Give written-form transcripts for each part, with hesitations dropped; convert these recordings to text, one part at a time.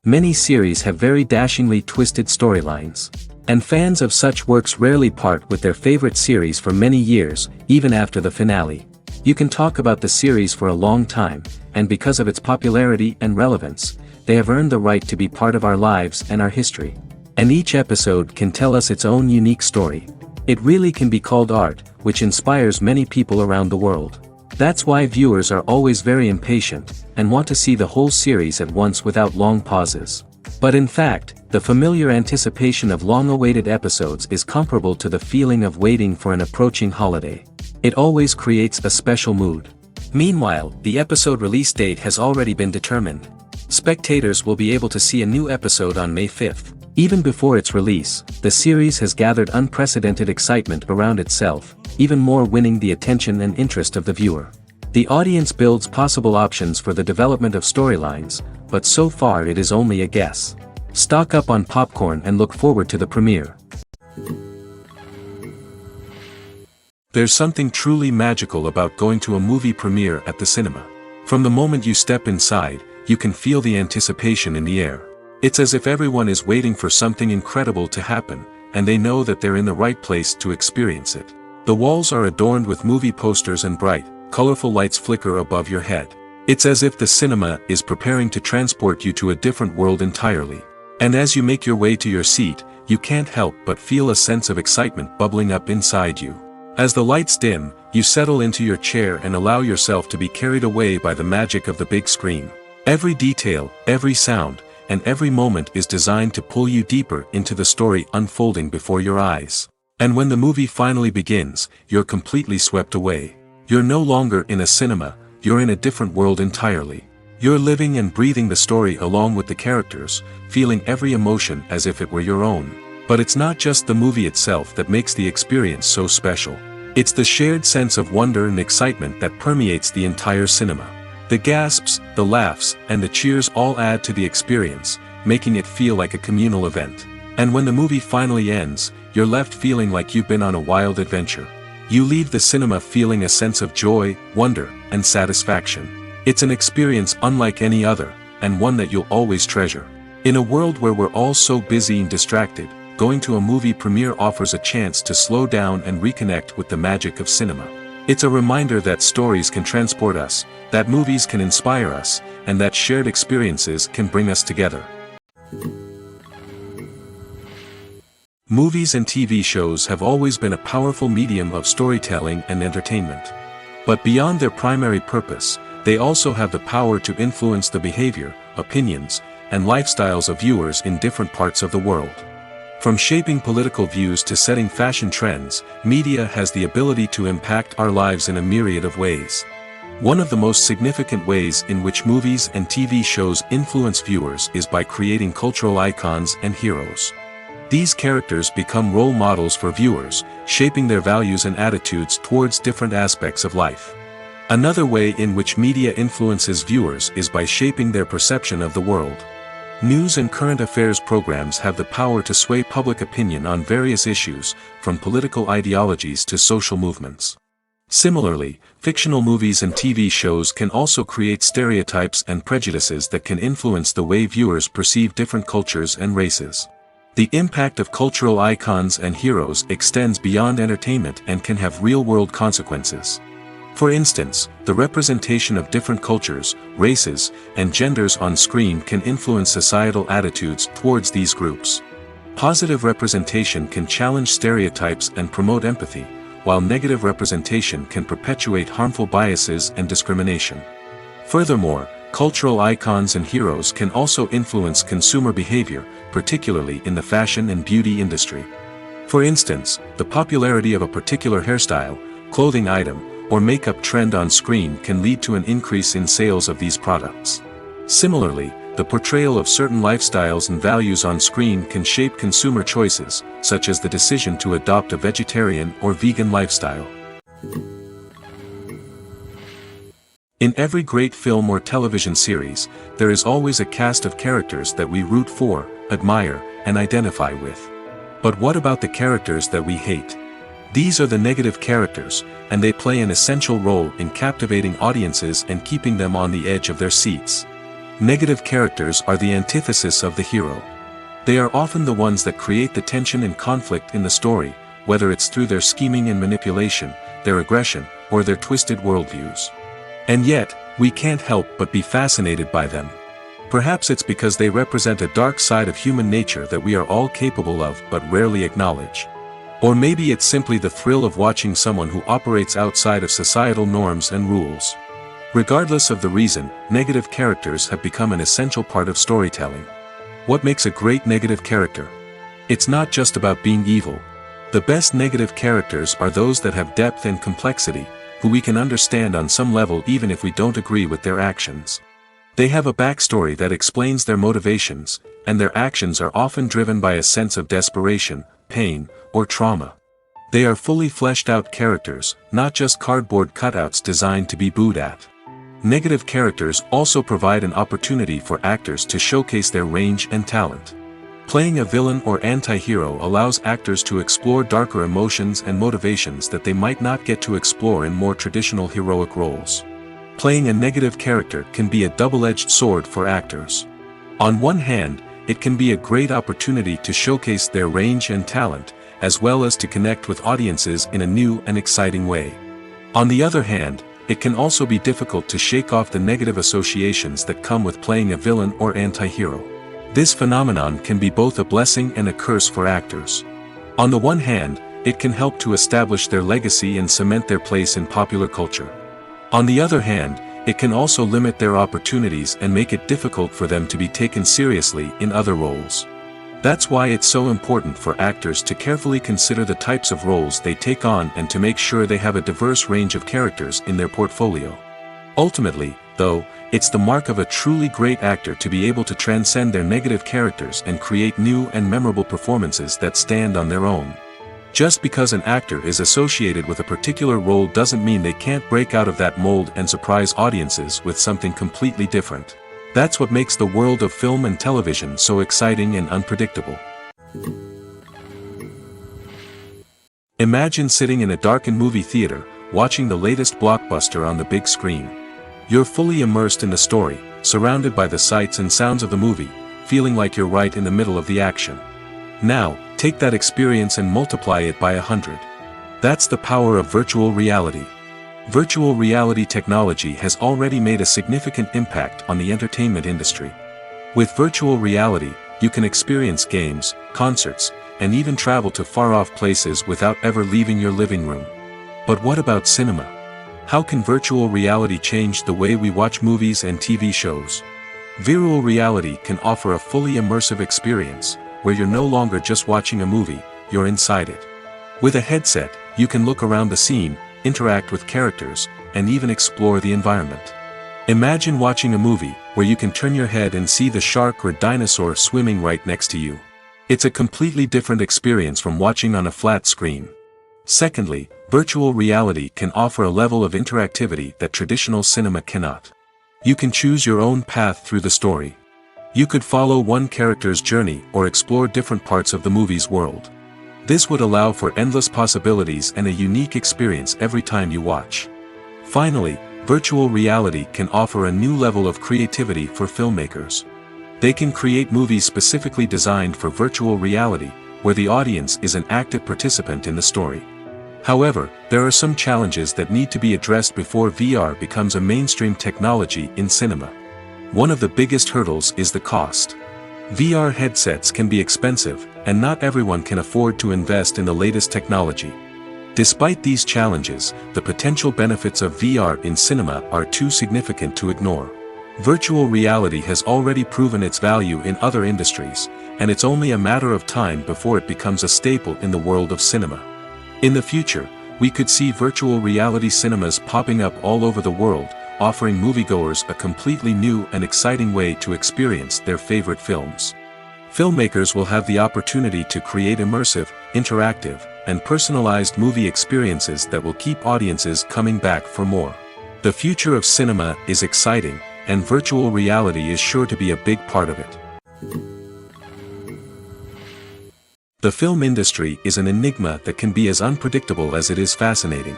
Many series have very dashingly twisted storylines. And fans of such works rarely part with their favorite series for many years, even after the finale. You can talk about the series for a long time, and because of its popularity and relevance, they have earned the right to be part of our lives and our history. And each episode can tell us its own unique story. It really can be called art, which inspires many people around the world. That's why viewers are always very impatient, and want to see the whole series at once without long pauses. But in fact, the familiar anticipation of long-awaited episodes is comparable to the feeling of waiting for an approaching holiday. It always creates a special mood. Meanwhile, the episode release date has already been determined. Spectators will be able to see a new episode on May 5th. Even before its release, the series has gathered unprecedented excitement around itself, even more winning the attention and interest of the viewer. The audience builds possible options for the development of storylines, but so far it is only a guess. Stock up on popcorn and look forward to the premiere. There's something truly magical about going to a movie premiere at the cinema. From the moment you step inside, you can feel the anticipation in the air. It's as if everyone is waiting for something incredible to happen, and they know that they're in the right place to experience it. The walls are adorned with movie posters and bright, colorful lights flicker above your head. It's as if the cinema is preparing to transport you to a different world entirely. And as you make your way to your seat, you can't help but feel a sense of excitement bubbling up inside you. As the lights dim, you settle into your chair and allow yourself to be carried away by the magic of the big screen. Every detail, every sound, and every moment is designed to pull you deeper into the story unfolding before your eyes. And when the movie finally begins, you're completely swept away. You're no longer in a cinema, you're in a different world entirely. You're living and breathing the story along with the characters, feeling every emotion as if it were your own. But it's not just the movie itself that makes the experience so special. It's the shared sense of wonder and excitement that permeates the entire cinema. The gasps, the laughs, and the cheers all add to the experience, making it feel like a communal event. And when the movie finally ends, you're left feeling like you've been on a wild adventure. You leave the cinema feeling a sense of joy, wonder, and satisfaction. It's an experience unlike any other, and one that you'll always treasure. In a world where we're all so busy and distracted, going to a movie premiere offers a chance to slow down and reconnect with the magic of cinema. It's a reminder that stories can transport us, that movies can inspire us, and that shared experiences can bring us together. Movies and TV shows have always been a powerful medium of storytelling and entertainment. But beyond their primary purpose, they also have the power to influence the behavior, opinions, and lifestyles of viewers in different parts of the world. From shaping political views to setting fashion trends, media has the ability to impact our lives in a myriad of ways. One of the most significant ways in which movies and TV shows influence viewers is by creating cultural icons and heroes. These characters become role models for viewers, shaping their values and attitudes towards different aspects of life. Another way in which media influences viewers is by shaping their perception of the world. News and current affairs programs have the power to sway public opinion on various issues, from political ideologies to social movements. Similarly, fictional movies and TV shows can also create stereotypes and prejudices that can influence the way viewers perceive different cultures and races. The impact of cultural icons and heroes extends beyond entertainment and can have real-world consequences. For instance, the representation of different cultures, races, and genders on screen can influence societal attitudes towards these groups. Positive representation can challenge stereotypes and promote empathy, while negative representation can perpetuate harmful biases and discrimination. Furthermore, cultural icons and heroes can also influence consumer behavior, particularly in the fashion and beauty industry. For instance, the popularity of a particular hairstyle, clothing item, or makeup trend on screen can lead to an increase in sales of these products. Similarly, the portrayal of certain lifestyles and values on screen can shape consumer choices, such as the decision to adopt a vegetarian or vegan lifestyle. In every great film or television series, there is always a cast of characters that we root for, admire, and identify with. But what about the characters that we hate? These are the negative characters, and they play an essential role in captivating audiences and keeping them on the edge of their seats. Negative characters are the antithesis of the hero. They are often the ones that create the tension and conflict in the story, whether it's through their scheming and manipulation, their aggression, or their twisted worldviews. And yet, we can't help but be fascinated by them. Perhaps it's because they represent a dark side of human nature that we are all capable of but rarely acknowledge. Or maybe it's simply the thrill of watching someone who operates outside of societal norms and rules. Regardless of the reason, negative characters have become an essential part of storytelling. What makes a great negative character? It's not just about being evil. The best negative characters are those that have depth and complexity, who we can understand on some level even if we don't agree with their actions. They have a backstory that explains their motivations, and their actions are often driven by a sense of desperation, pain, or trauma. They are fully fleshed out characters, not just cardboard cutouts designed to be booed at. Negative characters also provide an opportunity for actors to showcase their range and talent. Playing a villain or anti-hero allows actors to explore darker emotions and motivations that they might not get to explore in more traditional heroic roles. Playing a negative character can be a double-edged sword for actors. On one hand, it can be a great opportunity to showcase their range and talent, as well as to connect with audiences in a new and exciting way. On the other hand, it can also be difficult to shake off the negative associations that come with playing a villain or anti-hero. This phenomenon can be both a blessing and a curse for actors. On the one hand, it can help to establish their legacy and cement their place in popular culture. On the other hand, it can also limit their opportunities and make it difficult for them to be taken seriously in other roles. That's why it's so important for actors to carefully consider the types of roles they take on and to make sure they have a diverse range of characters in their portfolio. Ultimately, though, it's the mark of a truly great actor to be able to transcend their negative characters and create new and memorable performances that stand on their own. Just because an actor is associated with a particular role doesn't mean they can't break out of that mold and surprise audiences with something completely different. That's what makes the world of film and television so exciting and unpredictable. Imagine sitting in a darkened movie theater, watching the latest blockbuster on the big screen. You're fully immersed in the story, surrounded by the sights and sounds of the movie, feeling like you're right in the middle of the action. Now, take that experience and multiply it by 100. That's the power of virtual reality. Virtual reality technology has already made a significant impact on the entertainment industry. With virtual reality, you can experience games, concerts, and even travel to far-off places without ever leaving your living room. But what about cinema? How can virtual reality change the way we watch movies and TV shows? Virtual reality can offer a fully immersive experience, where you're no longer just watching a movie, you're inside it. With a headset, you can look around the scene, interact with characters, and even explore the environment. Imagine watching a movie, where you can turn your head and see the shark or dinosaur swimming right next to you. It's a completely different experience from watching on a flat screen. Secondly, virtual reality can offer a level of interactivity that traditional cinema cannot. You can choose your own path through the story. You could follow one character's journey or explore different parts of the movie's world. This would allow for endless possibilities and a unique experience every time you watch. Finally, virtual reality can offer a new level of creativity for filmmakers. They can create movies specifically designed for virtual reality, where the audience is an active participant in the story. However, there are some challenges that need to be addressed before VR becomes a mainstream technology in cinema. One of the biggest hurdles is the cost. VR headsets can be expensive, and not everyone can afford to invest in the latest technology. Despite these challenges, the potential benefits of VR in cinema are too significant to ignore. Virtual reality has already proven its value in other industries, and it's only a matter of time before it becomes a staple in the world of cinema. In the future, we could see virtual reality cinemas popping up all over the world, offering moviegoers a completely new and exciting way to experience their favorite films. Filmmakers will have the opportunity to create immersive, interactive, and personalized movie experiences that will keep audiences coming back for more. The future of cinema is exciting, and virtual reality is sure to be a big part of it. The film industry is an enigma that can be as unpredictable as it is fascinating.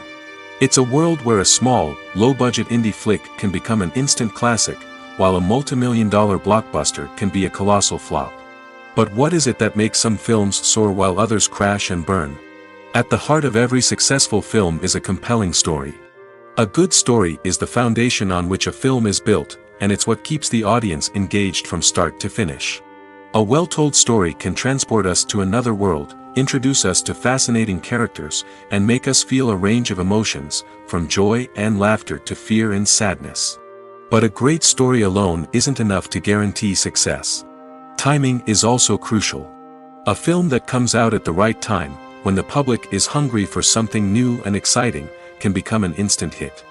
It's a world where a small, low-budget indie flick can become an instant classic, while a multi-million-dollar blockbuster can be a colossal flop. But what is it that makes some films soar while others crash and burn? At the heart of every successful film is a compelling story. A good story is the foundation on which a film is built, and it's what keeps the audience engaged from start to finish. A well-told story can transport us to another world, introduce us to fascinating characters, and make us feel a range of emotions, from joy and laughter to fear and sadness. But a great story alone isn't enough to guarantee success. Timing is also crucial. A film that comes out at the right time, when the public is hungry for something new and exciting, can become an instant hit.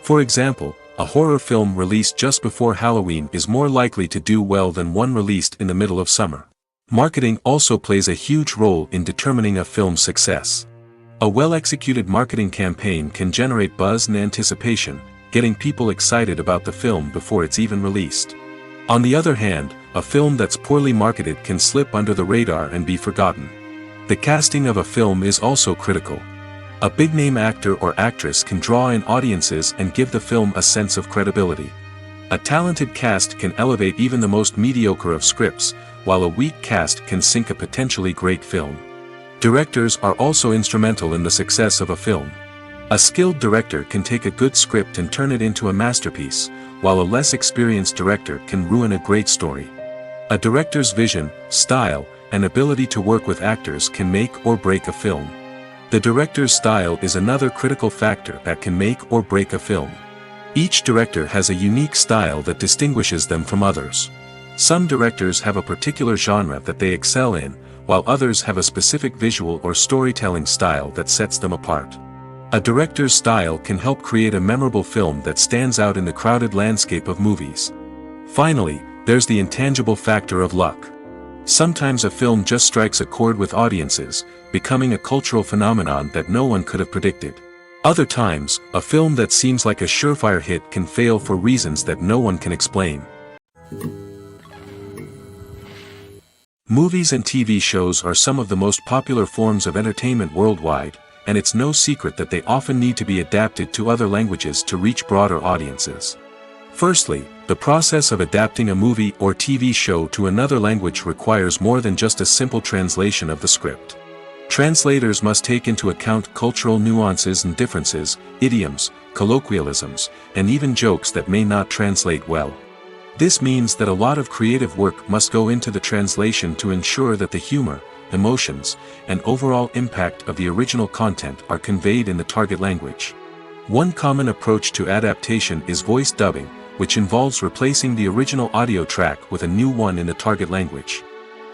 For example, a horror film released just before Halloween is more likely to do well than one released in the middle of summer. Marketing also plays a huge role in determining a film's success. A well-executed marketing campaign can generate buzz and anticipation, getting people excited about the film before it's even released. On the other hand, a film that's poorly marketed can slip under the radar and be forgotten. The casting of a film is also critical. A big-name actor or actress can draw in audiences and give the film a sense of credibility. A talented cast can elevate even the most mediocre of scripts, while a weak cast can sink a potentially great film. Directors are also instrumental in the success of a film. A skilled director can take a good script and turn it into a masterpiece, while a less experienced director can ruin a great story. A director's vision, style, and ability to work with actors can make or break a film. The director's style is another critical factor that can make or break a film. Each director has a unique style that distinguishes them from others. Some directors have a particular genre that they excel in, while others have a specific visual or storytelling style that sets them apart. A director's style can help create a memorable film that stands out in the crowded landscape of movies. Finally, there's the intangible factor of luck. Sometimes a film just strikes a chord with audiences, becoming a cultural phenomenon that no one could have predicted. Other times, a film that seems like a surefire hit can fail for reasons that no one can explain. Movies and TV shows are some of the most popular forms of entertainment worldwide, and it's no secret that they often need to be adapted to other languages to reach broader audiences. Firstly, the process of adapting a movie or TV show to another language requires more than just a simple translation of the script. Translators must take into account cultural nuances and differences, idioms, colloquialisms, and even jokes that may not translate well. This means that a lot of creative work must go into the translation to ensure that the humor, emotions, and overall impact of the original content are conveyed in the target language. One common approach to adaptation is voice dubbing, which involves replacing the original audio track with a new one in the target language.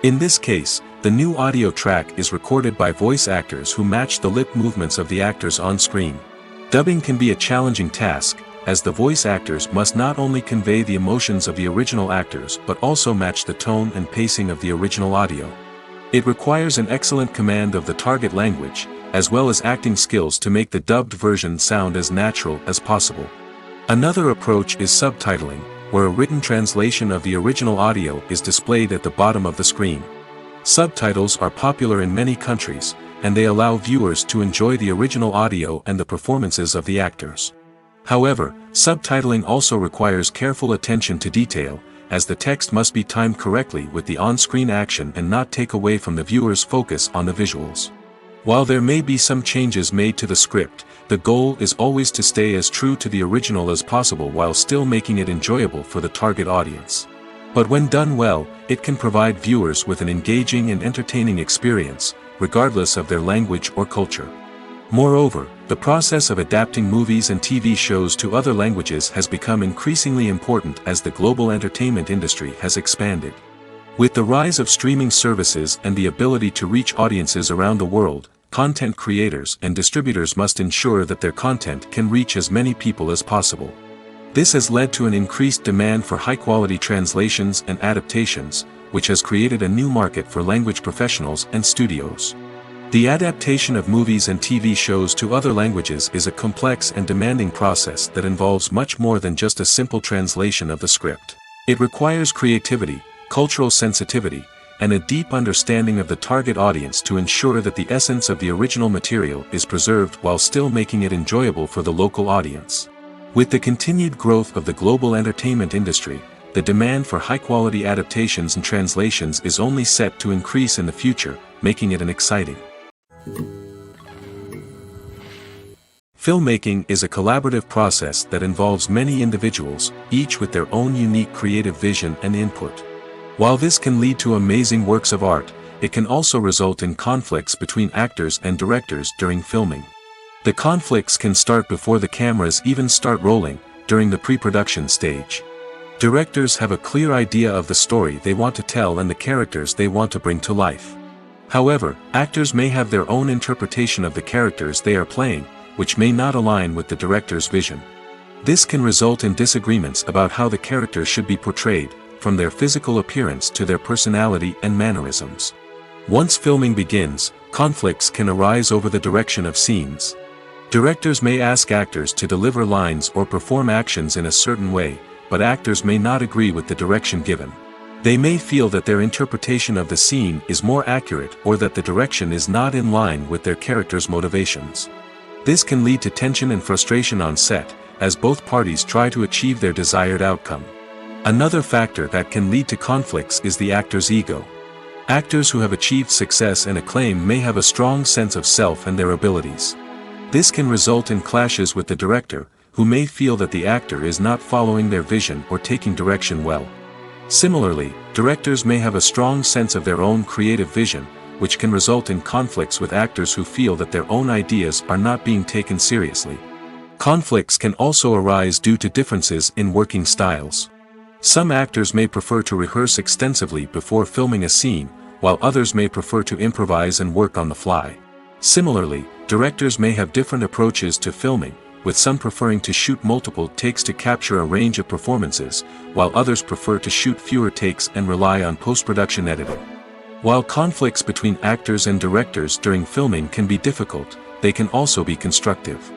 In this case, the new audio track is recorded by voice actors who match the lip movements of the actors on screen. Dubbing can be a challenging task, as the voice actors must not only convey the emotions of the original actors but also match the tone and pacing of the original audio. It requires an excellent command of the target language, as well as acting skills to make the dubbed version sound as natural as possible. Another approach is subtitling, where a written translation of the original audio is displayed at the bottom of the screen. Subtitles are popular in many countries, and they allow viewers to enjoy the original audio and the performances of the actors. However, subtitling also requires careful attention to detail, as the text must be timed correctly with the on-screen action and not take away from the viewer's focus on the visuals. While there may be some changes made to the script, the goal is always to stay as true to the original as possible while still making it enjoyable for the target audience. But when done well, it can provide viewers with an engaging and entertaining experience, regardless of their language or culture. Moreover, the process of adapting movies and TV shows to other languages has become increasingly important as the global entertainment industry has expanded. With the rise of streaming services and the ability to reach audiences around the world, content creators and distributors must ensure that their content can reach as many people as possible. This has led to an increased demand for high-quality translations and adaptations, which has created a new market for language professionals and studios. The adaptation of movies and TV shows to other languages is a complex and demanding process that involves much more than just a simple translation of the script. It requires creativity, cultural sensitivity, and a deep understanding of the target audience to ensure that the essence of the original material is preserved while still making it enjoyable for the local audience. With the continued growth of the global entertainment industry, the demand for high-quality adaptations and translations is only set to increase in the future, making it an exciting. Filmmaking is a collaborative process that involves many individuals, each with their own unique creative vision and input. While this can lead to amazing works of art, it can also result in conflicts between actors and directors during filming. The conflicts can start before the cameras even start rolling, during the pre-production stage. Directors have a clear idea of the story they want to tell and the characters they want to bring to life. However, actors may have their own interpretation of the characters they are playing, which may not align with the director's vision. This can result in disagreements about how the characters should be portrayed, from their physical appearance to their personality and mannerisms. Once filming begins, conflicts can arise over the direction of scenes. Directors may ask actors to deliver lines or perform actions in a certain way, but actors may not agree with the direction given. They may feel that their interpretation of the scene is more accurate or that the direction is not in line with their character's motivations. This can lead to tension and frustration on set, as both parties try to achieve their desired outcome. Another factor that can lead to conflicts is the actor's ego. Actors who have achieved success and acclaim may have a strong sense of self and their abilities. This can result in clashes with the director, who may feel that the actor is not following their vision or taking direction well. Similarly, directors may have a strong sense of their own creative vision, which can result in conflicts with actors who feel that their own ideas are not being taken seriously. Conflicts can also arise due to differences in working styles. Some actors may prefer to rehearse extensively before filming a scene, while others may prefer to improvise and work on the fly. Similarly, directors may have different approaches to filming, with some preferring to shoot multiple takes to capture a range of performances, while others prefer to shoot fewer takes and rely on post-production editing. While conflicts between actors and directors during filming can be difficult, they can also be constructive.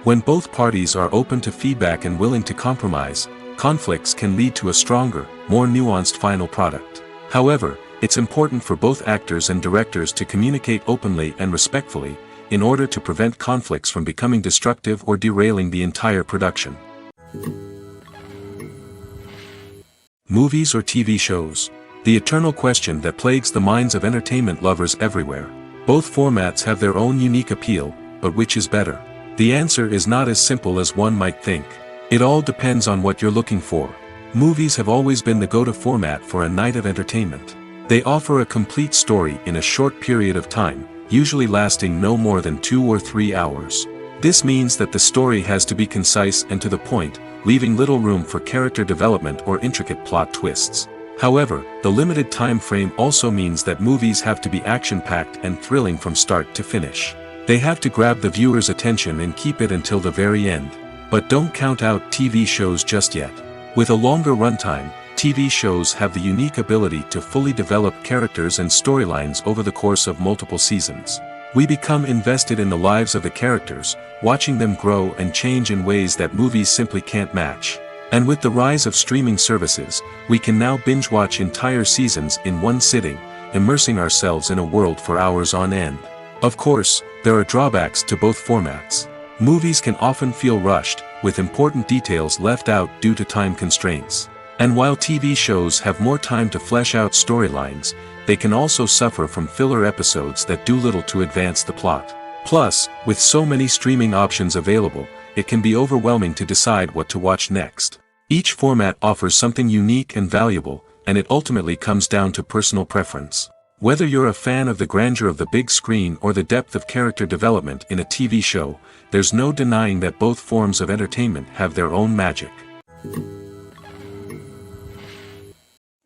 When both parties are open to feedback and willing to compromise, conflicts can lead to a stronger, more nuanced final product. However, it's important for both actors and directors to communicate openly and respectfully, in order to prevent conflicts from becoming destructive or derailing the entire production. Movies or TV shows? The eternal question that plagues the minds of entertainment lovers everywhere. Both formats have their own unique appeal, but which is better? The answer is not as simple as one might think. It all depends on what you're looking for. Movies have always been the go-to format for a night of entertainment. They offer a complete story in a short period of time, usually lasting no more than 2 or 3 hours. This means that the story has to be concise and to the point, leaving little room for character development or intricate plot twists. However, the limited time frame also means that movies have to be action-packed and thrilling from start to finish. They have to grab the viewer's attention and keep it until the very end. But don't count out TV shows just yet. With a longer runtime, TV shows have the unique ability to fully develop characters and storylines over the course of multiple seasons. We become invested in the lives of the characters, watching them grow and change in ways that movies simply can't match. And with the rise of streaming services, we can now binge-watch entire seasons in one sitting, immersing ourselves in a world for hours on end. Of course, there are drawbacks to both formats. Movies can often feel rushed, with important details left out due to time constraints. And while TV shows have more time to flesh out storylines, they can also suffer from filler episodes that do little to advance the plot. Plus, with so many streaming options available, it can be overwhelming to decide what to watch next. Each format offers something unique and valuable, and it ultimately comes down to personal preference. Whether you're a fan of the grandeur of the big screen or the depth of character development in a TV show, there's no denying that both forms of entertainment have their own magic.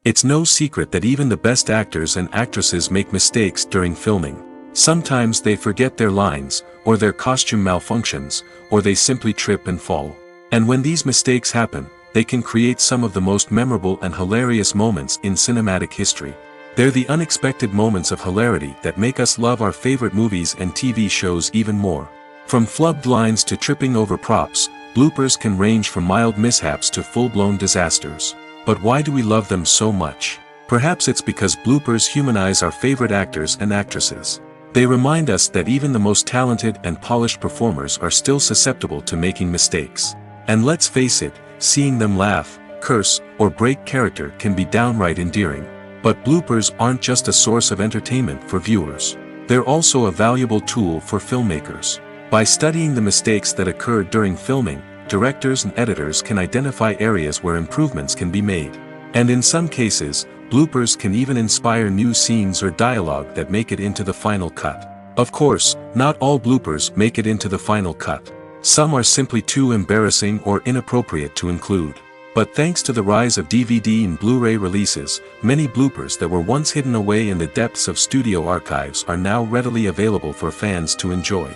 It's no secret that even the best actors and actresses make mistakes during filming. Sometimes they forget their lines, or their costume malfunctions, or they simply trip and fall. And when these mistakes happen, they can create some of the most memorable and hilarious moments in cinematic history. They're the unexpected moments of hilarity that make us love our favorite movies and TV shows even more. From flubbed lines to tripping over props, bloopers can range from mild mishaps to full-blown disasters. But why do we love them so much? Perhaps it's because bloopers humanize our favorite actors and actresses. They remind us that even the most talented and polished performers are still susceptible to making mistakes. And let's face it, seeing them laugh, curse, or break character can be downright endearing. But bloopers aren't just a source of entertainment for viewers. They're also a valuable tool for filmmakers. By studying the mistakes that occurred during filming, directors and editors can identify areas where improvements can be made. And in some cases, bloopers can even inspire new scenes or dialogue that make it into the final cut. Of course, not all bloopers make it into the final cut. Some are simply too embarrassing or inappropriate to include. But thanks to the rise of DVD and Blu-ray releases, many bloopers that were once hidden away in the depths of studio archives are now readily available for fans to enjoy.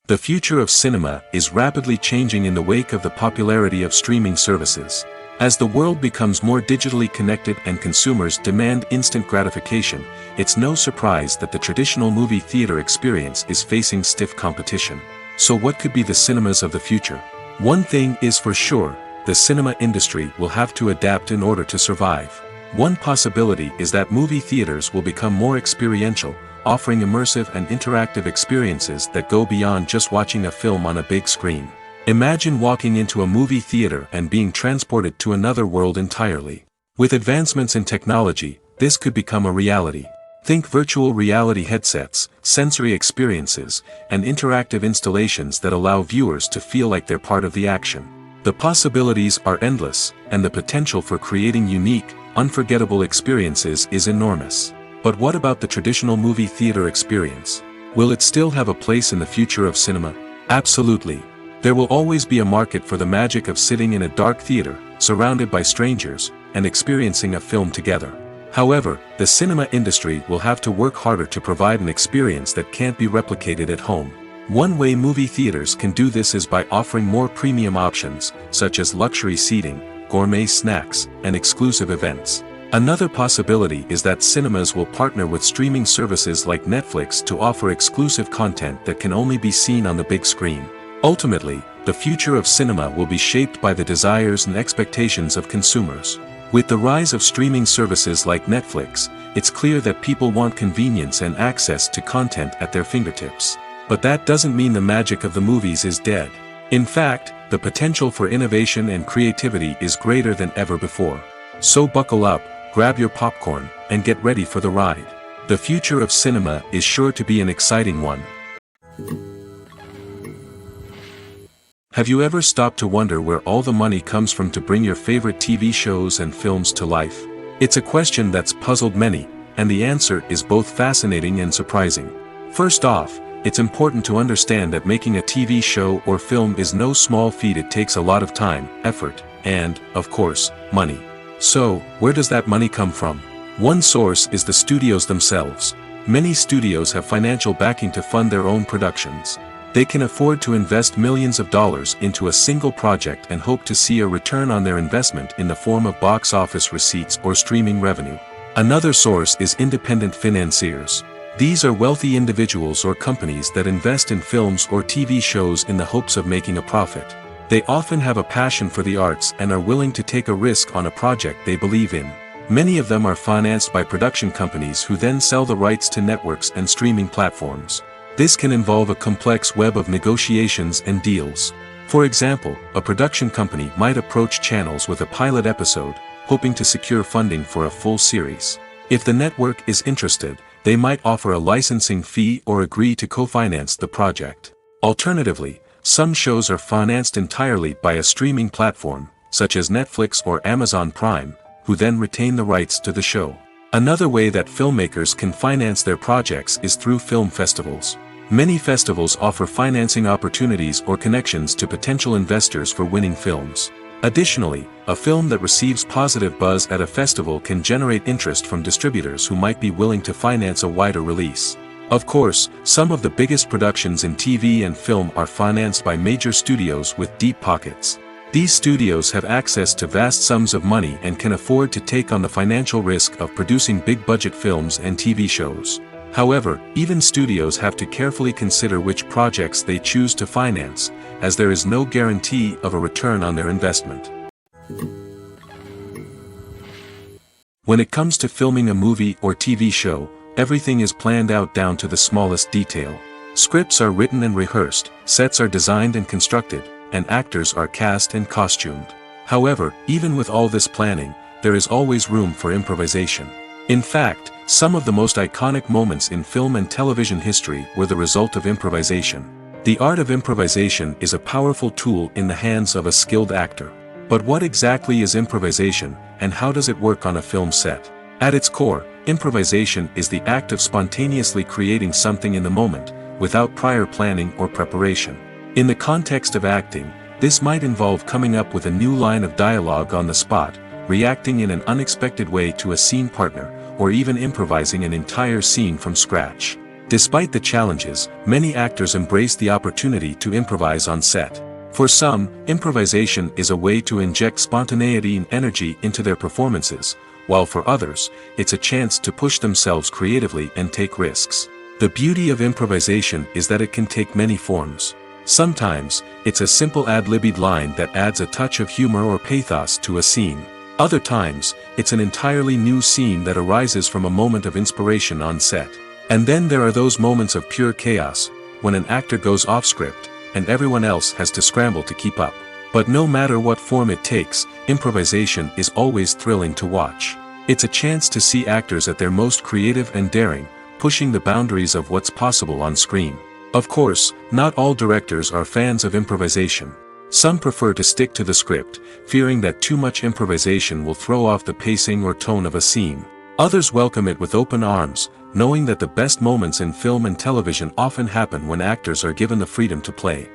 The future of cinema is rapidly changing in the wake of the popularity of streaming services. As the world becomes more digitally connected and consumers demand instant gratification, it's no surprise that the traditional movie theater experience is facing stiff competition. So what could be the cinemas of the future? One thing is for sure, the cinema industry will have to adapt in order to survive. One possibility is that movie theaters will become more experiential, offering immersive and interactive experiences that go beyond just watching a film on a big screen. Imagine walking into a movie theater and being transported to another world entirely. With advancements in technology, this could become a reality. Think virtual reality headsets, sensory experiences, and interactive installations that allow viewers to feel like they're part of the action. The possibilities are endless, and the potential for creating unique, unforgettable experiences is enormous. But what about the traditional movie theater experience? Will it still have a place in the future of cinema? Absolutely. There will always be a market for the magic of sitting in a dark theater, surrounded by strangers, and experiencing a film together. However, the cinema industry will have to work harder to provide an experience that can't be replicated at home. One way movie theaters can do this is by offering more premium options, such as luxury seating, gourmet snacks, and exclusive events. Another possibility is that cinemas will partner with streaming services like Netflix to offer exclusive content that can only be seen on the big screen. Ultimately, the future of cinema will be shaped by the desires and expectations of consumers. With the rise of streaming services like Netflix, it's clear that people want convenience and access to content at their fingertips. But that doesn't mean the magic of the movies is dead. In fact, the potential for innovation and creativity is greater than ever before. So buckle up, grab your popcorn, and get ready for the ride. The future of cinema is sure to be an exciting one. Have you ever stopped to wonder where all the money comes from to bring your favorite TV shows and films to life? It's a question that's puzzled many, and the answer is both fascinating and surprising. First off, it's important to understand that making a TV show or film is no small feat. It takes a lot of time, effort, and, of course, money. So, where does that money come from? One source is the studios themselves. Many studios have financial backing to fund their own productions. They can afford to invest millions of dollars into a single project and hope to see a return on their investment in the form of box office receipts or streaming revenue. Another source is independent financiers. These are wealthy individuals or companies that invest in films or TV shows in the hopes of making a profit. They often have a passion for the arts and are willing to take a risk on a project they believe in. Many of them are financed by production companies who then sell the rights to networks and streaming platforms. This can involve a complex web of negotiations and deals. For example, a production company might approach channels with a pilot episode, hoping to secure funding for a full series. If the network is interested, they might offer a licensing fee or agree to co-finance the project. Alternatively, some shows are financed entirely by a streaming platform, such as Netflix or Amazon Prime, who then retain the rights to the show. Another way that filmmakers can finance their projects is through film festivals. Many festivals offer financing opportunities or connections to potential investors for winning films. Additionally, a film that receives positive buzz at a festival can generate interest from distributors who might be willing to finance a wider release. Of course, some of the biggest productions in TV and film are financed by major studios with deep pockets. These studios have access to vast sums of money and can afford to take on the financial risk of producing big-budget films and TV shows. However, even studios have to carefully consider which projects they choose to finance, as there is no guarantee of a return on their investment. When it comes to filming a movie or TV show, everything is planned out down to the smallest detail. Scripts are written and rehearsed, sets are designed and constructed, and actors are cast and costumed. However, even with all this planning, there is always room for improvisation. In fact, some of the most iconic moments in film and television history were the result of improvisation. The art of improvisation is a powerful tool in the hands of a skilled actor. But what exactly is improvisation, and how does it work on a film set? At its core, improvisation is the act of spontaneously creating something in the moment, without prior planning or preparation. In the context of acting, this might involve coming up with a new line of dialogue on the spot, reacting in an unexpected way to a scene partner, or even improvising an entire scene from scratch. Despite the challenges, many actors embrace the opportunity to improvise on set. For some, improvisation is a way to inject spontaneity and energy into their performances, while for others, it's a chance to push themselves creatively and take risks. The beauty of improvisation is that it can take many forms. Sometimes, it's a simple ad-libbed line that adds a touch of humor or pathos to a scene. Other times, it's an entirely new scene that arises from a moment of inspiration on set. And then there are those moments of pure chaos, when an actor goes off script, and everyone else has to scramble to keep up. But no matter what form it takes, improvisation is always thrilling to watch. It's a chance to see actors at their most creative and daring, pushing the boundaries of what's possible on screen. Of course, not all directors are fans of improvisation. Some prefer to stick to the script, fearing that too much improvisation will throw off the pacing or tone of a scene. Others welcome it with open arms, knowing that the best moments in film and television often happen when actors are given the freedom to play.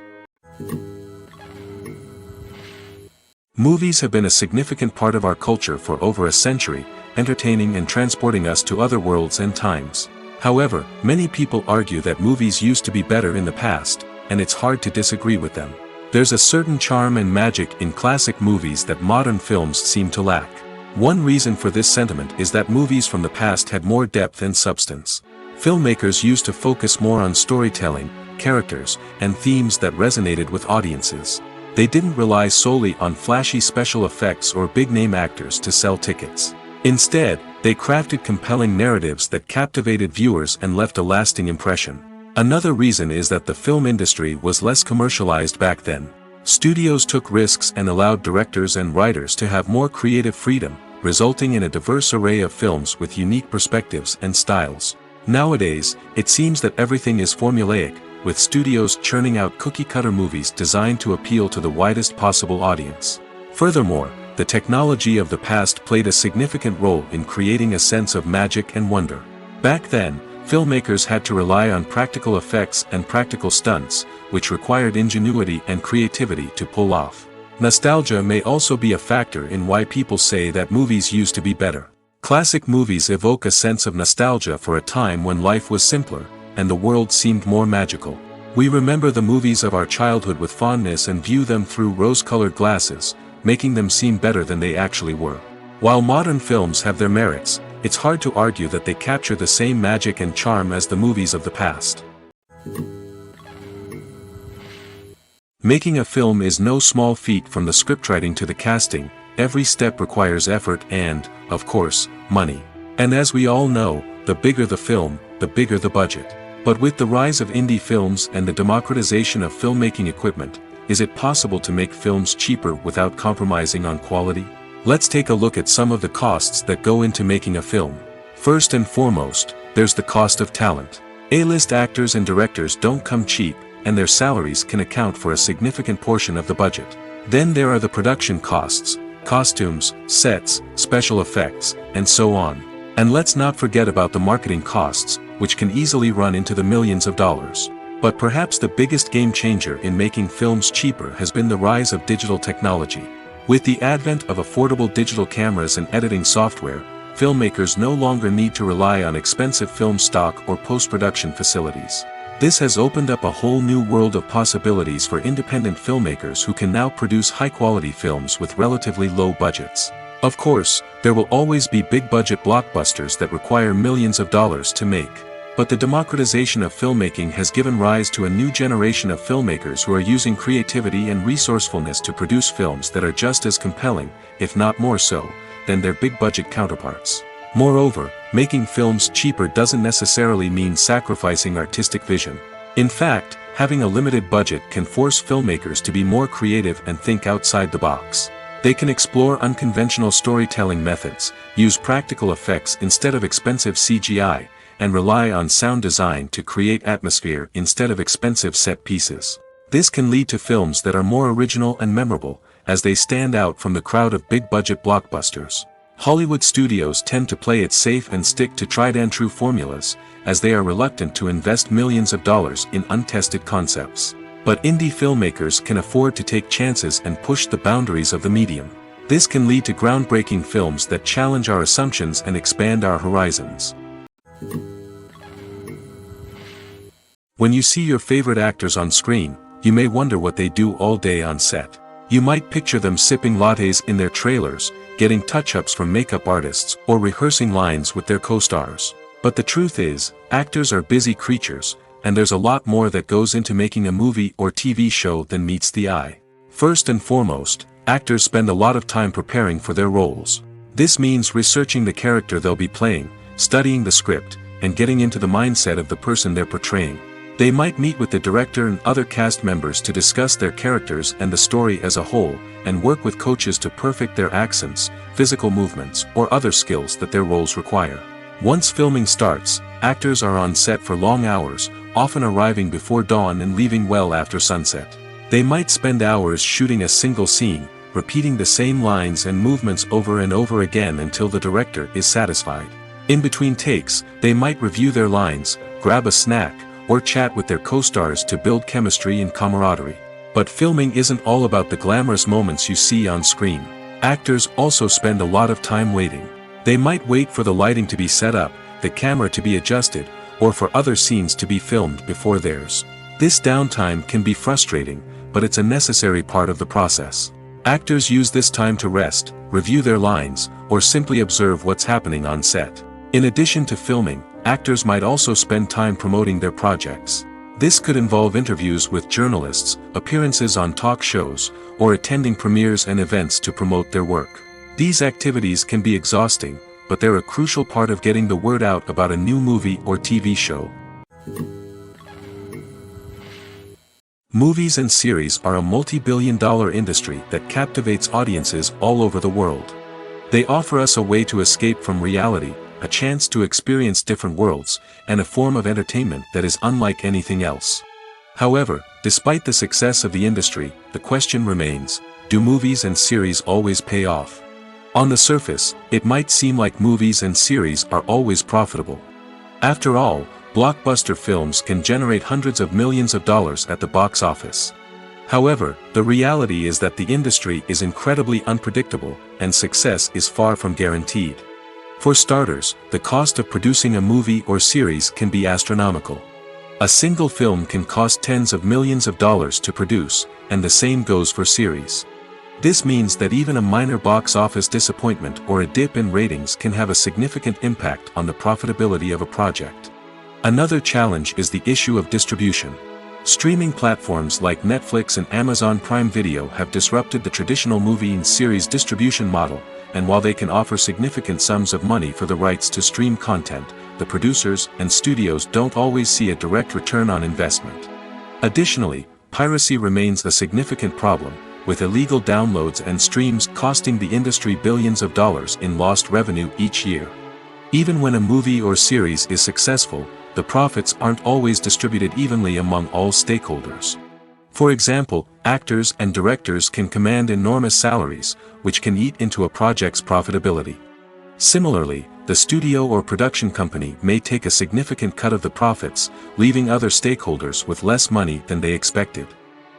Movies have been a significant part of our culture for over a century, entertaining and transporting us to other worlds and times. However, many people argue that movies used to be better in the past, and it's hard to disagree with them. There's a certain charm and magic in classic movies that modern films seem to lack. One reason for this sentiment is that movies from the past had more depth and substance. Filmmakers used to focus more on storytelling, characters, and themes that resonated with audiences. They didn't rely solely on flashy special effects or big-name actors to sell tickets. Instead, they crafted compelling narratives that captivated viewers and left a lasting impression. Another reason is that the film industry was less commercialized back then. Studios took risks and allowed directors and writers to have more creative freedom, resulting in a diverse array of films with unique perspectives and styles. Nowadays, it seems that everything is formulaic, with studios churning out cookie-cutter movies designed to appeal to the widest possible audience. Furthermore, the technology of the past played a significant role in creating a sense of magic and wonder. Back then, filmmakers had to rely on practical effects and practical stunts, which required ingenuity and creativity to pull off. Nostalgia may also be a factor in why people say that movies used to be better. Classic movies evoke a sense of nostalgia for a time when life was simpler, and the world seemed more magical. We remember the movies of our childhood with fondness and view them through rose-colored glasses, making them seem better than they actually were. While modern films have their merits, it's hard to argue that they capture the same magic and charm as the movies of the past. Making a film is no small feat. From the scriptwriting to the casting, every step requires effort and, of course, money. And as we all know, the bigger the film, the bigger the budget. But with the rise of indie films and the democratization of filmmaking equipment, is it possible to make films cheaper without compromising on quality? Let's take a look at some of the costs that go into making a film. First and foremost, there's the cost of talent. A-list actors and directors don't come cheap, and their salaries can account for a significant portion of the budget. Then there are the production costs, costumes, sets, special effects, and so on. And let's not forget about the marketing costs, which can easily run into the millions of dollars. But perhaps the biggest game changer in making films cheaper has been the rise of digital technology. With the advent of affordable digital cameras and editing software, filmmakers no longer need to rely on expensive film stock or post-production facilities. This has opened up a whole new world of possibilities for independent filmmakers who can now produce high-quality films with relatively low budgets. Of course, there will always be big-budget blockbusters that require millions of dollars to make. But the democratization of filmmaking has given rise to a new generation of filmmakers who are using creativity and resourcefulness to produce films that are just as compelling, if not more so, than their big-budget counterparts. Moreover, making films cheaper doesn't necessarily mean sacrificing artistic vision. In fact, having a limited budget can force filmmakers to be more creative and think outside the box. They can explore unconventional storytelling methods, use practical effects instead of expensive CGI, and rely on sound design to create atmosphere instead of expensive set pieces. This can lead to films that are more original and memorable, as they stand out from the crowd of big-budget blockbusters. Hollywood studios tend to play it safe and stick to tried-and-true formulas, as they are reluctant to invest millions of dollars in untested concepts. But indie filmmakers can afford to take chances and push the boundaries of the medium. This can lead to groundbreaking films that challenge our assumptions and expand our horizons. When you see your favorite actors on screen, you may wonder what they do all day on set. You might picture them sipping lattes in their trailers, getting touch-ups from makeup artists, or rehearsing lines with their co-stars. But the truth is, actors are busy creatures, and there's a lot more that goes into making a movie or TV show than meets the eye. First and foremost, actors spend a lot of time preparing for their roles. This means researching the character they'll be playing, studying the script, and getting into the mindset of the person they're portraying. They might meet with the director and other cast members to discuss their characters and the story as a whole, and work with coaches to perfect their accents, physical movements, or other skills that their roles require. Once filming starts, actors are on set for long hours, often arriving before dawn and leaving well after sunset. They might spend hours shooting a single scene, repeating the same lines and movements over and over again until the director is satisfied. In between takes, they might review their lines, grab a snack, or chat with their co-stars to build chemistry and camaraderie. But filming isn't all about the glamorous moments you see on screen. Actors also spend a lot of time waiting. They might wait for the lighting to be set up, the camera to be adjusted, or for other scenes to be filmed before theirs. This downtime can be frustrating, but it's a necessary part of the process. Actors use this time to rest, review their lines, or simply observe what's happening on set. In addition to filming, actors might also spend time promoting their projects. This could involve interviews with journalists, appearances on talk shows, or attending premieres and events to promote their work. These activities can be exhausting, but they're a crucial part of getting the word out about a new movie or TV show. Movies and series are a multi-billion-dollar industry that captivates audiences all over the world. They offer us a way to escape from reality, a chance to experience different worlds, and a form of entertainment that is unlike anything else. However, despite the success of the industry, the question remains, do movies and series always pay off? On the surface, it might seem like movies and series are always profitable. After all, blockbuster films can generate hundreds of millions of dollars at the box office. However, the reality is that the industry is incredibly unpredictable, and success is far from guaranteed. For starters, the cost of producing a movie or series can be astronomical. A single film can cost tens of millions of dollars to produce, and the same goes for series. This means that even a minor box office disappointment or a dip in ratings can have a significant impact on the profitability of a project. Another challenge is the issue of distribution. Streaming platforms like Netflix and Amazon Prime Video have disrupted the traditional movie and series distribution model, and while they can offer significant sums of money for the rights to stream content, the producers and studios don't always see a direct return on investment. Additionally, piracy remains a significant problem, with illegal downloads and streams costing the industry billions of dollars in lost revenue each year. Even when a movie or series is successful, the profits aren't always distributed evenly among all stakeholders. For example, actors and directors can command enormous salaries, which can eat into a project's profitability. Similarly, the studio or production company may take a significant cut of the profits, leaving other stakeholders with less money than they expected.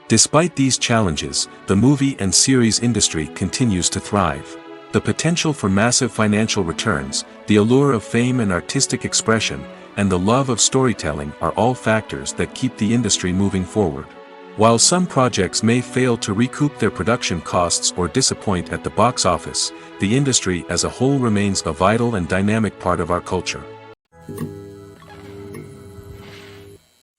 Despite these challenges, the movie and series industry continues to thrive. The potential for massive financial returns, the allure of fame and artistic expression, and the love of storytelling are all factors that keep the industry moving forward. While some projects may fail to recoup their production costs or disappoint at the box office, the industry as a whole remains a vital and dynamic part of our culture.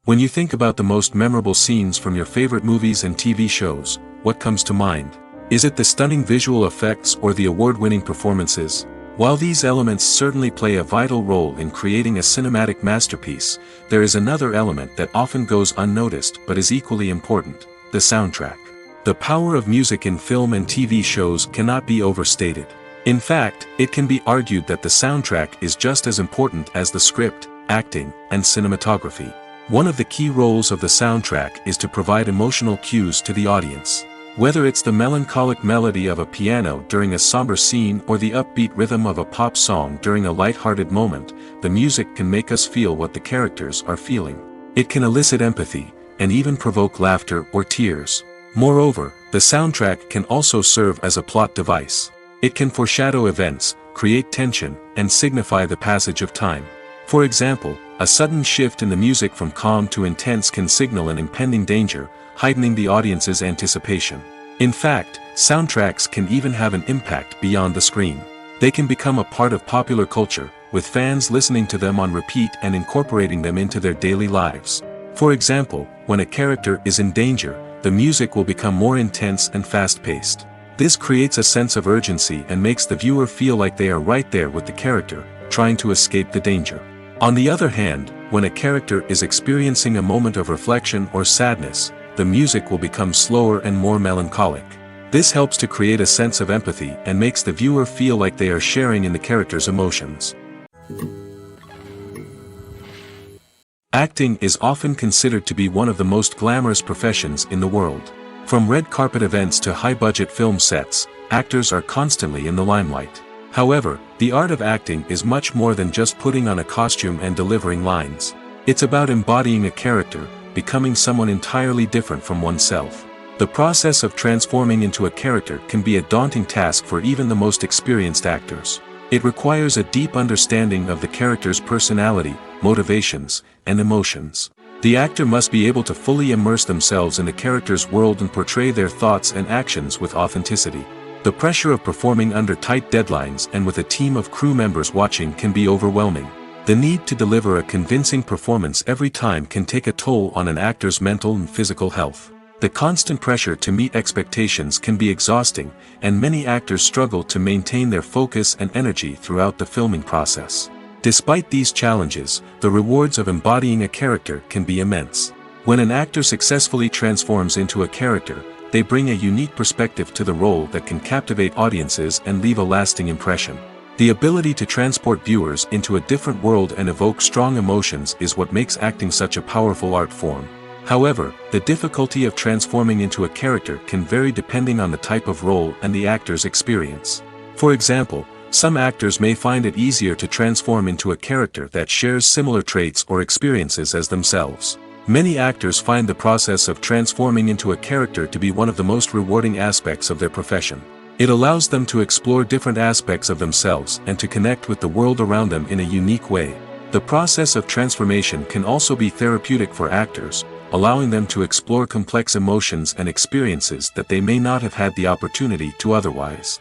When you think about the most memorable scenes from your favorite movies and TV shows, what comes to mind? Is it the stunning visual effects or the award-winning performances? While these elements certainly play a vital role in creating a cinematic masterpiece, there is another element that often goes unnoticed but is equally important: the soundtrack. The power of music in film and TV shows cannot be overstated. In fact, it can be argued that the soundtrack is just as important as the script, acting, and cinematography. One of the key roles of the soundtrack is to provide emotional cues to the audience. Whether it's the melancholic melody of a piano during a somber scene or the upbeat rhythm of a pop song during a light-hearted moment, the music can make us feel what the characters are feeling. It can elicit empathy, and even provoke laughter or tears. Moreover, the soundtrack can also serve as a plot device. It can foreshadow events, create tension, and signify the passage of time. For example, a sudden shift in the music from calm to intense can signal an impending danger, heightening the audience's anticipation. In fact, soundtracks can even have an impact beyond the screen. They can become a part of popular culture, with fans listening to them on repeat and incorporating them into their daily lives. For example, when a character is in danger, the music will become more intense and fast-paced. This creates a sense of urgency and makes the viewer feel like they are right there with the character, trying to escape the danger. On the other hand, when a character is experiencing a moment of reflection or sadness, the music will become slower and more melancholic. This helps to create a sense of empathy and makes the viewer feel like they are sharing in the character's emotions. Acting is often considered to be one of the most glamorous professions in the world. From red carpet events to high-budget film sets, actors are constantly in the limelight. However, the art of acting is much more than just putting on a costume and delivering lines. It's about embodying a character, becoming someone entirely different from oneself. The process of transforming into a character can be a daunting task for even the most experienced actors. It requires a deep understanding of the character's personality, motivations, and emotions. The actor must be able to fully immerse themselves in the character's world and portray their thoughts and actions with authenticity. The pressure of performing under tight deadlines and with a team of crew members watching can be overwhelming. The need to deliver a convincing performance every time can take a toll on an actor's mental and physical health. The constant pressure to meet expectations can be exhausting, and many actors struggle to maintain their focus and energy throughout the filming process. Despite these challenges, the rewards of embodying a character can be immense. When an actor successfully transforms into a character, they bring a unique perspective to the role that can captivate audiences and leave a lasting impression. The ability to transport viewers into a different world and evoke strong emotions is what makes acting such a powerful art form. However, the difficulty of transforming into a character can vary depending on the type of role and the actor's experience. For example, some actors may find it easier to transform into a character that shares similar traits or experiences as themselves. Many actors find the process of transforming into a character to be one of the most rewarding aspects of their profession. It allows them to explore different aspects of themselves and to connect with the world around them in a unique way. The process of transformation can also be therapeutic for actors, allowing them to explore complex emotions and experiences that they may not have had the opportunity to otherwise.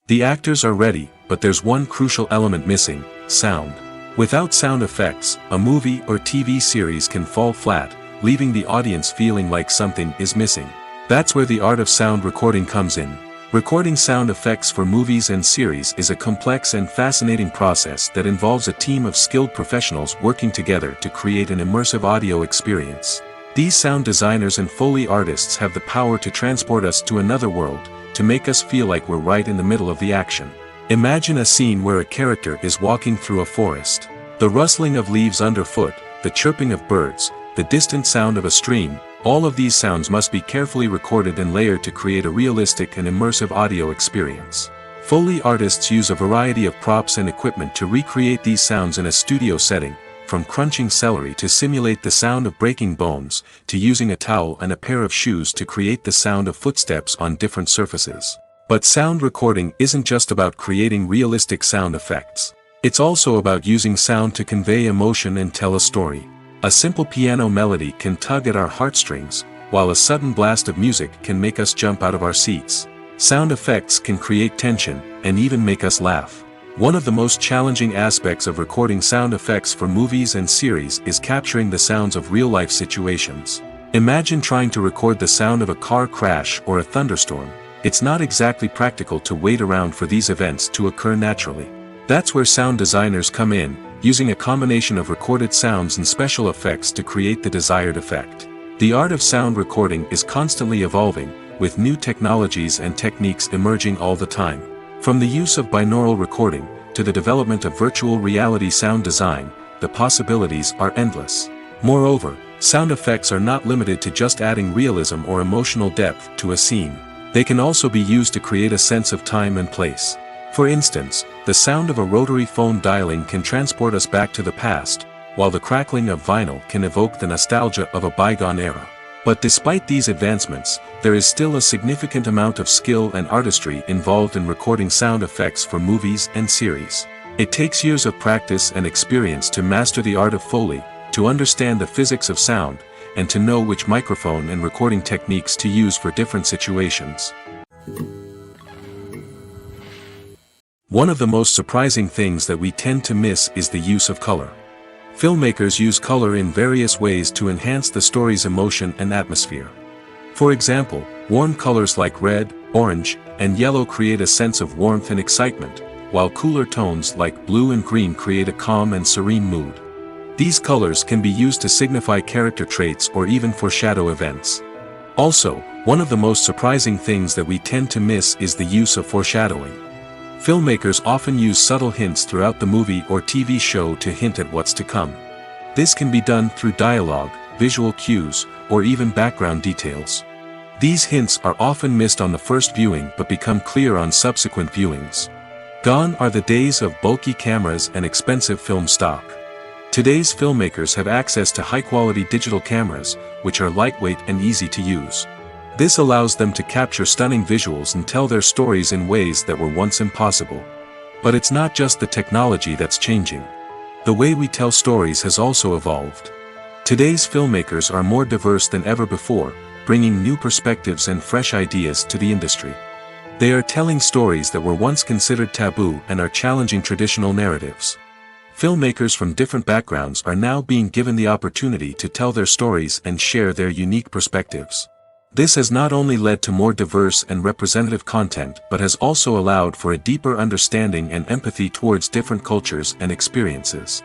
The actors are ready, but there's one crucial element missing: sound. Without sound effects, a movie or TV series can fall flat, leaving the audience feeling like something is missing. That's where the art of sound recording comes in. Recording sound effects for movies and series is a complex and fascinating process that involves a team of skilled professionals working together to create an immersive audio experience. These sound designers and Foley artists have the power to transport us to another world, to make us feel like we're right in the middle of the action. Imagine a scene where a character is walking through a forest. The rustling of leaves underfoot, the chirping of birds, the distant sound of a stream, all of these sounds must be carefully recorded and layered to create a realistic and immersive audio experience. Foley artists use a variety of props and equipment to recreate these sounds in a studio setting, from crunching celery to simulate the sound of breaking bones, to using a towel and a pair of shoes to create the sound of footsteps on different surfaces. But sound recording isn't just about creating realistic sound effects. It's also about using sound to convey emotion and tell a story. A simple piano melody can tug at our heartstrings, while a sudden blast of music can make us jump out of our seats. Sound effects can create tension, and even make us laugh. One of the most challenging aspects of recording sound effects for movies and series is capturing the sounds of real-life situations. Imagine trying to record the sound of a car crash or a thunderstorm. it's not exactly practical to wait around for these events to occur naturally. That's where sound designers come in, using a combination of recorded sounds and special effects to create the desired effect. The art of sound recording is constantly evolving, with new technologies and techniques emerging all the time. From the use of binaural recording, to the development of virtual reality sound design, the possibilities are endless. Moreover, sound effects are not limited to just adding realism or emotional depth to a scene. They can also be used to create a sense of time and place. For instance, the sound of a rotary phone dialing can transport us back to the past, while the crackling of vinyl can evoke the nostalgia of a bygone era. But despite these advancements, there is still a significant amount of skill and artistry involved in recording sound effects for movies and series. It takes years of practice and experience to master the art of Foley, to understand the physics of sound, and to know which microphone and recording techniques to use for different situations. One of the most surprising things that we tend to miss is the use of color. Filmmakers use color in various ways to enhance the story's emotion and atmosphere. For example, warm colors like red, orange, and yellow create a sense of warmth and excitement, while cooler tones like blue and green create a calm and serene mood. These colors can be used to signify character traits or even foreshadow events. Also, one of the most surprising things that we tend to miss is the use of foreshadowing. Filmmakers often use subtle hints throughout the movie or TV show to hint at what's to come. This can be done through dialogue, visual cues, or even background details. These hints are often missed on the first viewing but become clear on subsequent viewings. Gone are the days of bulky cameras and expensive film stock. Today's filmmakers have access to high-quality digital cameras, which are lightweight and easy to use. This allows them to capture stunning visuals and tell their stories in ways that were once impossible. But it's not just the technology that's changing. The way we tell stories has also evolved. Today's filmmakers are more diverse than ever before, bringing new perspectives and fresh ideas to the industry. They are telling stories that were once considered taboo and are challenging traditional narratives. Filmmakers from different backgrounds are now being given the opportunity to tell their stories and share their unique perspectives. This has not only led to more diverse and representative content but has also allowed for a deeper understanding and empathy towards different cultures and experiences.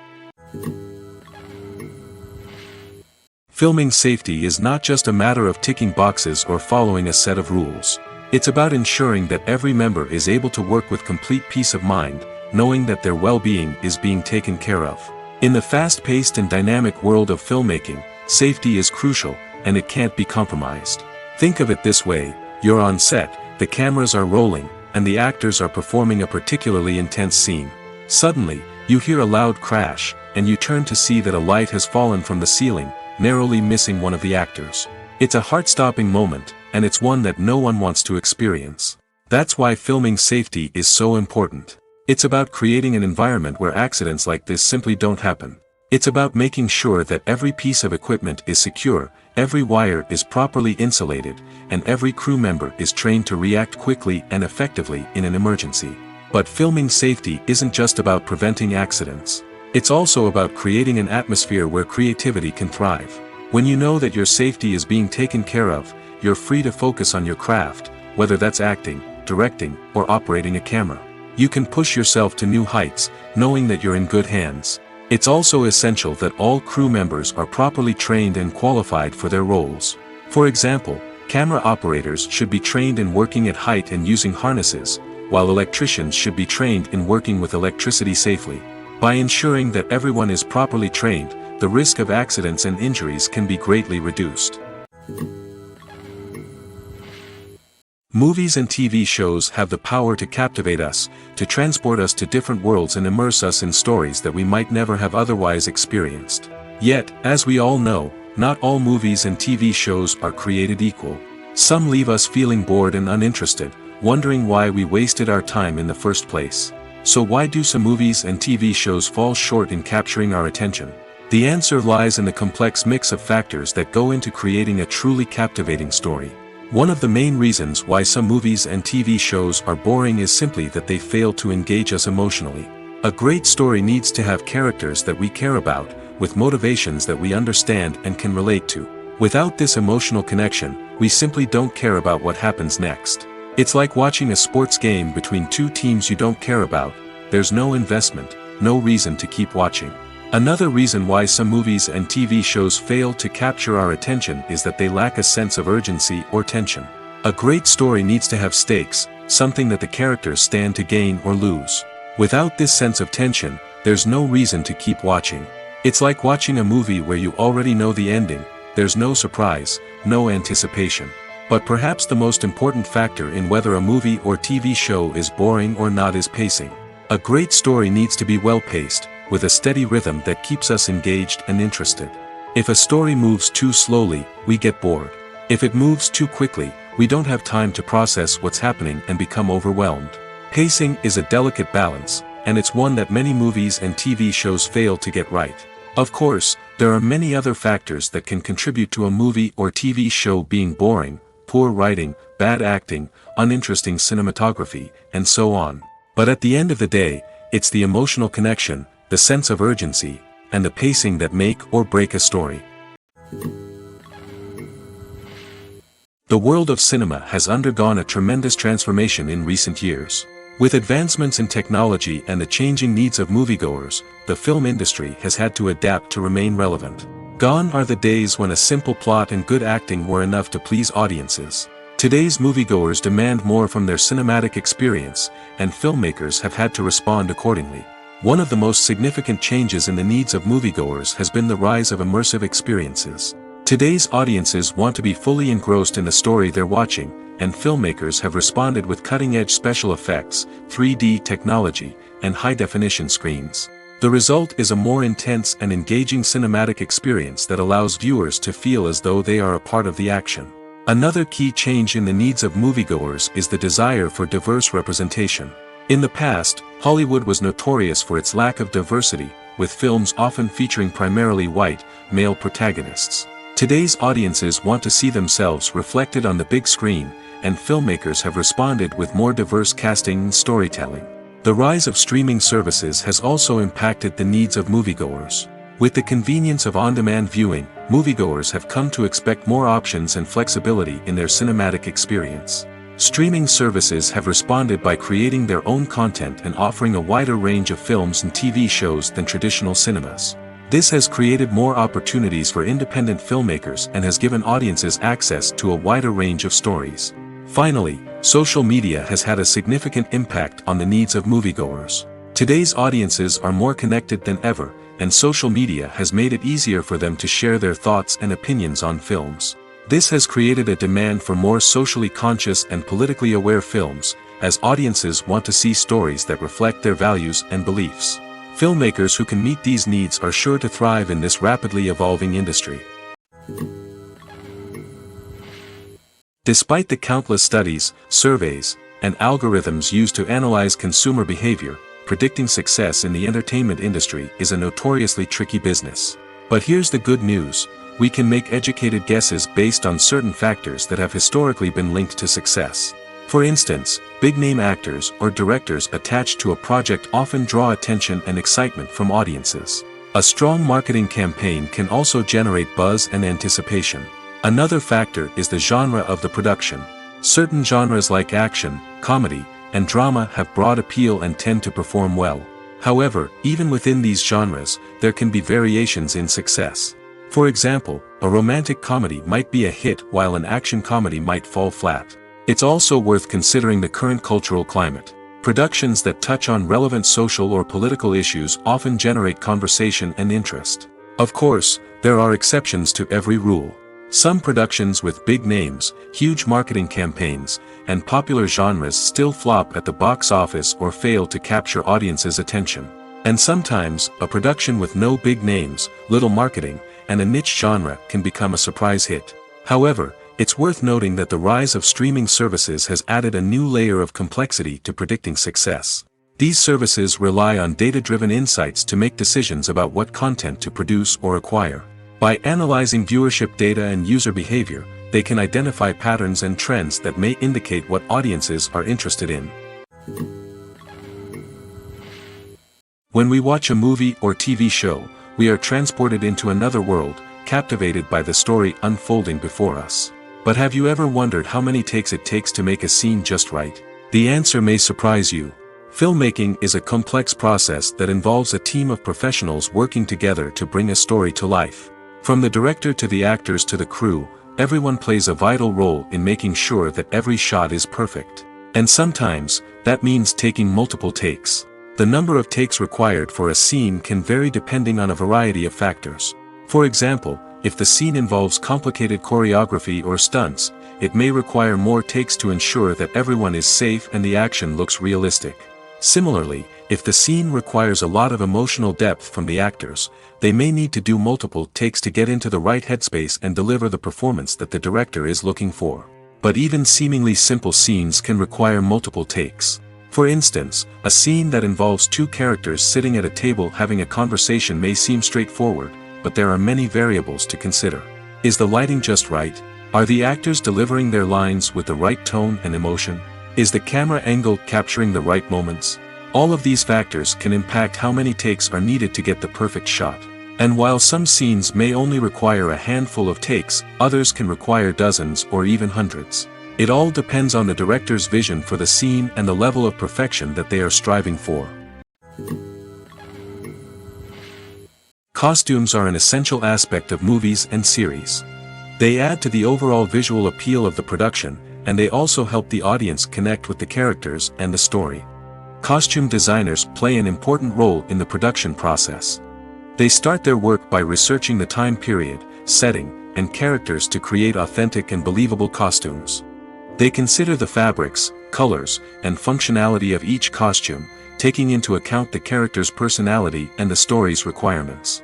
Filming safety is not just a matter of ticking boxes or following a set of rules. It's about ensuring that every member is able to work with complete peace of mind, knowing that their well-being is being taken care of. In the fast-paced and dynamic world of filmmaking, safety is crucial, and it can't be compromised. Think of it this way: you're on set, the cameras are rolling, and the actors are performing a particularly intense scene. Suddenly, you hear a loud crash, and you turn to see that a light has fallen from the ceiling, narrowly missing one of the actors. It's a heart-stopping moment, and it's one that no one wants to experience. That's why filming safety is so important. It's about creating an environment where accidents like this simply don't happen. It's about making sure that every piece of equipment is secure, every wire is properly insulated, and every crew member is trained to react quickly and effectively in an emergency. But filming safety isn't just about preventing accidents. It's also about creating an atmosphere where creativity can thrive. When you know that your safety is being taken care of, you're free to focus on your craft, whether that's acting, directing, or operating a camera. You can push yourself to new heights, knowing that you're in good hands. It's also essential that all crew members are properly trained and qualified for their roles. For example, camera operators should be trained in working at height and using harnesses, while electricians should be trained in working with electricity safely. By ensuring that everyone is properly trained, the risk of accidents and injuries can be greatly reduced. Movies and TV shows have the power to captivate us, to transport us to different worlds and immerse us in stories that we might never have otherwise experienced. Yet, as we all know, not all movies and TV shows are created equal. Some leave us feeling bored and uninterested, wondering why we wasted our time in the first place. So why do some movies and TV shows fall short in capturing our attention? The answer lies in the complex mix of factors that go into creating a truly captivating story. One of the main reasons why some movies and TV shows are boring is simply that they fail to engage us emotionally. A great story needs to have characters that we care about, with motivations that we understand and can relate to. Without this emotional connection, we simply don't care about what happens next. It's like watching a sports game between two teams you don't care about. There's no investment, no reason to keep watching. Another reason why some movies and TV shows fail to capture our attention is that they lack a sense of urgency or tension. A great story needs to have stakes, something that the characters stand to gain or lose. Without this sense of tension, there's no reason to keep watching. It's like watching a movie where you already know the ending. There's no surprise, no anticipation. But perhaps the most important factor in whether a movie or TV show is boring or not is pacing. A great story needs to be well-paced, with a steady rhythm that keeps us engaged and interested. If a story moves too slowly, we get bored. If it moves too quickly, we don't have time to process what's happening and become overwhelmed. Pacing is a delicate balance, and it's one that many movies and TV shows fail to get right. Of course, there are many other factors that can contribute to a movie or TV show being boring: poor writing, bad acting, uninteresting cinematography, and so on. But at the end of the day, it's the emotional connection, the sense of urgency, and the pacing that make or break a story. The world of cinema has undergone a tremendous transformation in recent years. With advancements in technology and the changing needs of moviegoers, the film industry has had to adapt to remain relevant. Gone are the days when a simple plot and good acting were enough to please audiences. Today's moviegoers demand more from their cinematic experience, and filmmakers have had to respond accordingly. One of the most significant changes in the needs of moviegoers has been the rise of immersive experiences. Today's audiences want to be fully engrossed in the story they're watching, and filmmakers have responded with cutting-edge special effects, 3D technology, and high-definition screens. The result is a more intense and engaging cinematic experience that allows viewers to feel as though they are a part of the action. Another key change in the needs of moviegoers is the desire for diverse representation. In the past, Hollywood was notorious for its lack of diversity, with films often featuring primarily white, male protagonists. Today's audiences want to see themselves reflected on the big screen, and filmmakers have responded with more diverse casting and storytelling. The rise of streaming services has also impacted the needs of moviegoers. With the convenience of on-demand viewing, moviegoers have come to expect more options and flexibility in their cinematic experience. Streaming services have responded by creating their own content and offering a wider range of films and TV shows than traditional cinemas. This has created more opportunities for independent filmmakers and has given audiences access to a wider range of stories. Finally, social media has had a significant impact on the needs of moviegoers. Today's audiences are more connected than ever, and social media has made it easier for them to share their thoughts and opinions on films. This has created a demand for more socially conscious and politically aware films, as audiences want to see stories that reflect their values and beliefs. Filmmakers who can meet these needs are sure to thrive in this rapidly evolving industry. Despite the countless studies, surveys, and algorithms used to analyze consumer behavior, predicting success in the entertainment industry is a notoriously tricky business. But here's the good news: we can make educated guesses based on certain factors that have historically been linked to success. For instance, big-name actors or directors attached to a project often draw attention and excitement from audiences. A strong marketing campaign can also generate buzz and anticipation. Another factor is the genre of the production. Certain genres like action, comedy, and drama have broad appeal and tend to perform well. However, even within these genres, there can be variations in success. For example, a romantic comedy might be a hit while an action comedy might fall flat. It's also worth considering the current cultural climate. Productions that touch on relevant social or political issues often generate conversation and interest. Of course, there are exceptions to every rule. Some productions with big names, huge marketing campaigns, and popular genres still flop at the box office or fail to capture audiences' attention. And sometimes, a production with no big names, little marketing, and a niche genre can become a surprise hit. However, it's worth noting that the rise of streaming services has added a new layer of complexity to predicting success. These services rely on data-driven insights to make decisions about what content to produce or acquire. By analyzing viewership data and user behavior, they can identify patterns and trends that may indicate what audiences are interested in. When we watch a movie or TV show, we are transported into another world, captivated by the story unfolding before us. But have you ever wondered how many takes it takes to make a scene just right? The answer may surprise you. Filmmaking is a complex process that involves a team of professionals working together to bring a story to life. From the director to the actors to the crew, everyone plays a vital role in making sure that every shot is perfect. And sometimes, that means taking multiple takes. The number of takes required for a scene can vary depending on a variety of factors. For example, if the scene involves complicated choreography or stunts, it may require more takes to ensure that everyone is safe and the action looks realistic. Similarly, if the scene requires a lot of emotional depth from the actors, they may need to do multiple takes to get into the right headspace and deliver the performance that the director is looking for. But even seemingly simple scenes can require multiple takes. For instance, a scene that involves two characters sitting at a table having a conversation may seem straightforward, but there are many variables to consider. Is the lighting just right? Are the actors delivering their lines with the right tone and emotion? Is the camera angle capturing the right moments? All of these factors can impact how many takes are needed to get the perfect shot. And while some scenes may only require a handful of takes, others can require dozens or even hundreds. It all depends on the director's vision for the scene and the level of perfection that they are striving for. Costumes are an essential aspect of movies and series. They add to the overall visual appeal of the production, and they also help the audience connect with the characters and the story. Costume designers play an important role in the production process. They start their work by researching the time period, setting, and characters to create authentic and believable costumes. They consider the fabrics, colors, and functionality of each costume, taking into account the character's personality and the story's requirements.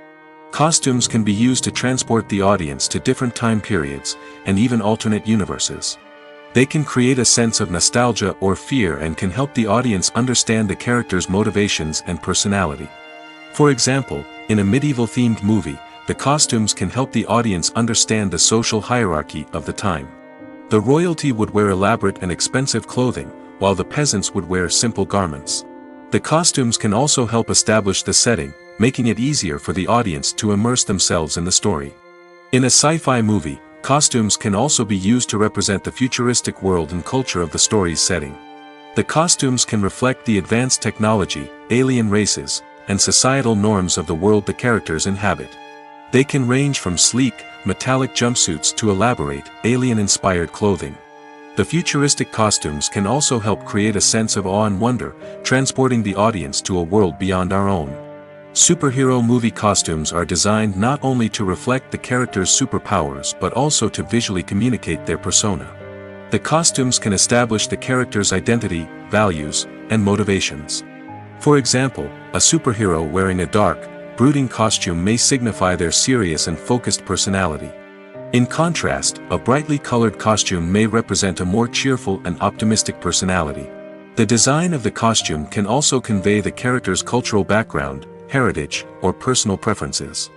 Costumes can be used to transport the audience to different time periods, and even alternate universes. They can create a sense of nostalgia or fear and can help the audience understand the character's motivations and personality. For example, in a medieval-themed movie, the costumes can help the audience understand the social hierarchy of the time. The royalty would wear elaborate and expensive clothing, while the peasants would wear simple garments. The costumes can also help establish the setting, making it easier for the audience to immerse themselves in the story. In a sci-fi movie, costumes can also be used to represent the futuristic world and culture of the story's setting. The costumes can reflect the advanced technology, alien races, and societal norms of the world the characters inhabit. They can range from sleek, metallic jumpsuits to elaborate, alien-inspired clothing. The futuristic costumes can also help create a sense of awe and wonder, transporting the audience to a world beyond our own. Superhero movie costumes are designed not only to reflect the character's superpowers but also to visually communicate their persona. The costumes can establish the character's identity, values, and motivations. For example, a superhero wearing a dark, brooding costume may signify their serious and focused personality. In contrast, a brightly colored costume may represent a more cheerful and optimistic personality. The design of the costume can also convey the character's cultural background, heritage, or personal preferences.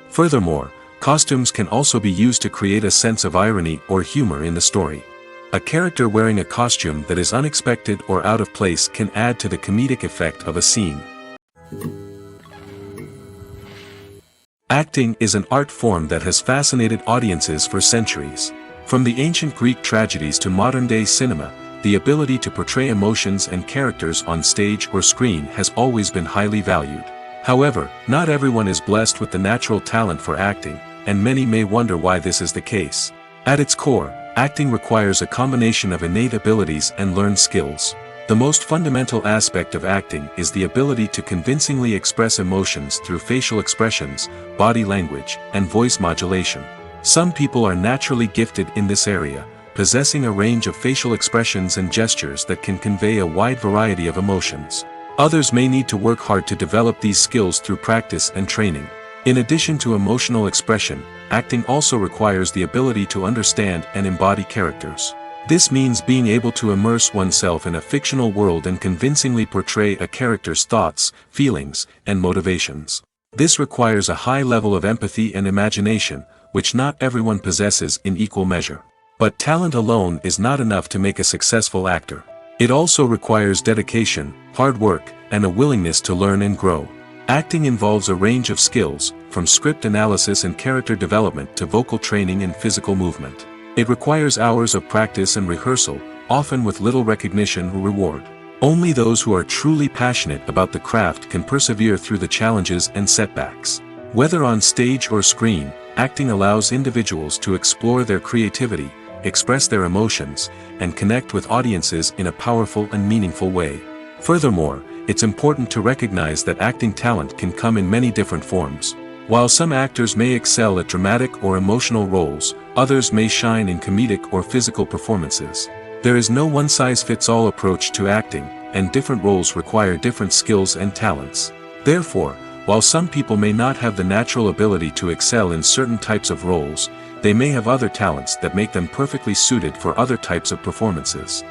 Furthermore, costumes can also be used to create a sense of irony or humor in the story. A character wearing a costume that is unexpected or out of place can add to the comedic effect of a scene. Acting is an art form that has fascinated audiences for centuries. From the ancient Greek tragedies to modern-day cinema, the ability to portray emotions and characters on stage or screen has always been highly valued. However, not everyone is blessed with the natural talent for acting, and many may wonder why this is the case. At its core, acting requires a combination of innate abilities and learned skills. The most fundamental aspect of acting is the ability to convincingly express emotions through facial expressions, body language, and voice modulation. Some people are naturally gifted in this area, possessing a range of facial expressions and gestures that can convey a wide variety of emotions. Others may need to work hard to develop these skills through practice and training. In addition to emotional expression, acting also requires the ability to understand and embody characters. This means being able to immerse oneself in a fictional world and convincingly portray a character's thoughts, feelings, and motivations. This requires a high level of empathy and imagination, which not everyone possesses in equal measure. But talent alone is not enough to make a successful actor. It also requires dedication, hard work, and a willingness to learn and grow. Acting involves a range of skills, from script analysis and character development to vocal training and physical movement. It requires hours of practice and rehearsal, often with little recognition or reward. Only those who are truly passionate about the craft can persevere through the challenges and setbacks. Whether on stage or screen, acting allows individuals to explore their creativity, express their emotions, and connect with audiences in a powerful and meaningful way. Furthermore, it's important to recognize that acting talent can come in many different forms. While some actors may excel at dramatic or emotional roles, others may shine in comedic or physical performances. There is no one-size-fits-all approach to acting, and different roles require different skills and talents. Therefore, while some people may not have the natural ability to excel in certain types of roles, they may have other talents that make them perfectly suited for other types of performances.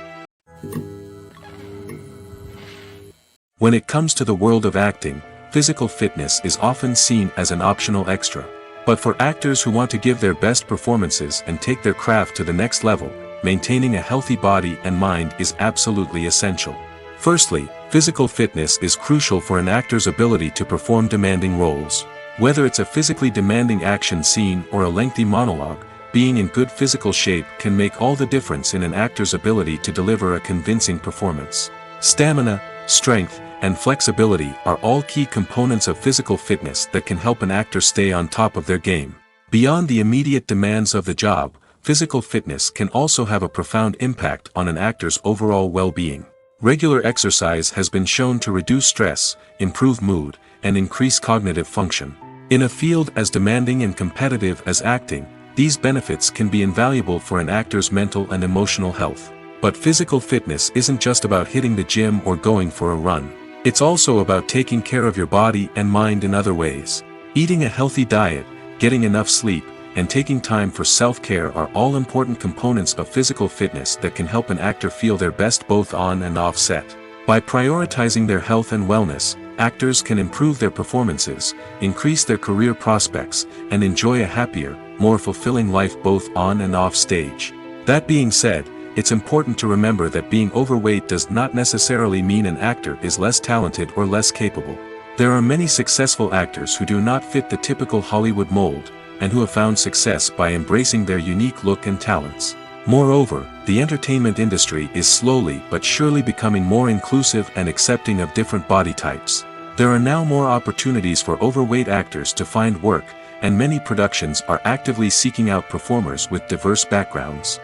When it comes to the world of acting, physical fitness is often seen as an optional extra. But for actors who want to give their best performances and take their craft to the next level, maintaining a healthy body and mind is absolutely essential. Firstly, physical fitness is crucial for an actor's ability to perform demanding roles. Whether it's a physically demanding action scene or a lengthy monologue, being in good physical shape can make all the difference in an actor's ability to deliver a convincing performance. Stamina, strength, and flexibility are all key components of physical fitness that can help an actor stay on top of their game. Beyond the immediate demands of the job, physical fitness can also have a profound impact on an actor's overall well-being. Regular exercise has been shown to reduce stress, improve mood, and increase cognitive function. In a field as demanding and competitive as acting, these benefits can be invaluable for an actor's mental and emotional health. But physical fitness isn't just about hitting the gym or going for a run. It's also about taking care of your body and mind in other ways. Eating a healthy diet, getting enough sleep, and taking time for self-care are all important components of physical fitness that can help an actor feel their best both on and off set. By prioritizing their health and wellness, actors can improve their performances, increase their career prospects, and enjoy a happier, more fulfilling life both on and off stage. That being said, it's important to remember that being overweight does not necessarily mean an actor is less talented or less capable. There are many successful actors who do not fit the typical Hollywood mold, and who have found success by embracing their unique look and talents. Moreover, the entertainment industry is slowly but surely becoming more inclusive and accepting of different body types. There are now more opportunities for overweight actors to find work, and many productions are actively seeking out performers with diverse backgrounds.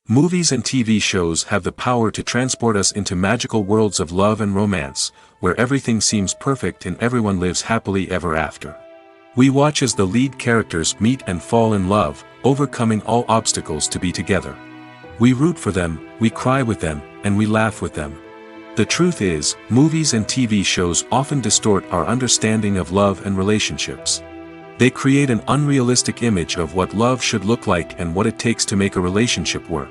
Movies and TV shows have the power to transport us into magical worlds of love and romance, where everything seems perfect and everyone lives happily ever after. We watch as the lead characters meet and fall in love, overcoming all obstacles to be together. We root for them, we cry with them, and we laugh with them. The truth is, movies and TV shows often distort our understanding of love and relationships. They create an unrealistic image of what love should look like and what it takes to make a relationship work.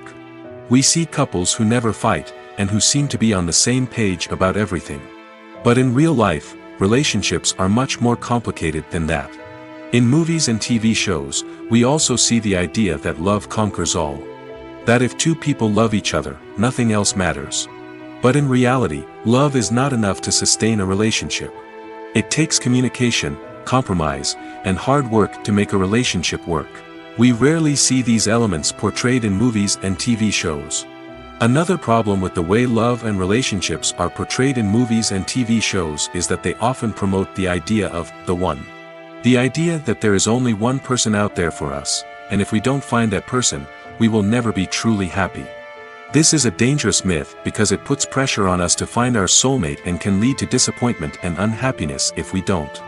We see couples who never fight, and who seem to be on the same page about everything. But in real life, relationships are much more complicated than that. In movies and TV shows, we also see the idea that love conquers all. That if two people love each other, nothing else matters. But in reality, love is not enough to sustain a relationship. It takes communication, compromise, and hard work to make a relationship work. We rarely see these elements portrayed in movies and TV shows. Another problem with the way love and relationships are portrayed in movies and TV shows is that they often promote the idea of the one. The idea that there is only one person out there for us, and if we don't find that person, we will never be truly happy. This is a dangerous myth because it puts pressure on us to find our soulmate and can lead to disappointment and unhappiness if we don't.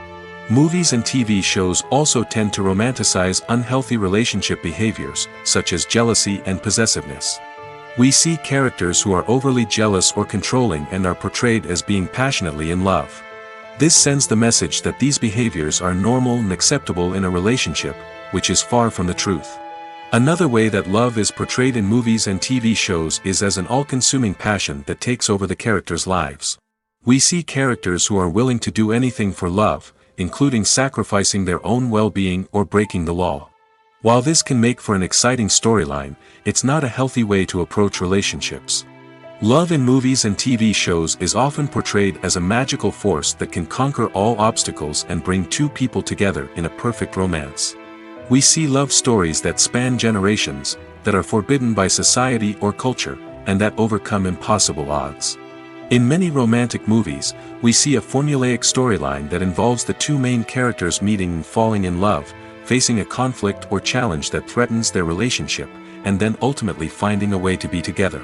Movies and TV shows also tend to romanticize unhealthy relationship behaviors, such as jealousy and possessiveness. We see characters who are overly jealous or controlling and are portrayed as being passionately in love. This sends the message that these behaviors are normal and acceptable in a relationship, which is far from the truth. Another way that love is portrayed in movies and TV shows is as an all-consuming passion that takes over the characters' lives. We see characters who are willing to do anything for love, including sacrificing their own well-being or breaking the law. While this can make for an exciting storyline, it's not a healthy way to approach relationships. Love in movies and TV shows is often portrayed as a magical force that can conquer all obstacles and bring two people together in a perfect romance. We see love stories that span generations, that are forbidden by society or culture, and that overcome impossible odds. In many romantic movies, we see a formulaic storyline that involves the two main characters meeting and falling in love, facing a conflict or challenge that threatens their relationship, and then ultimately finding a way to be together.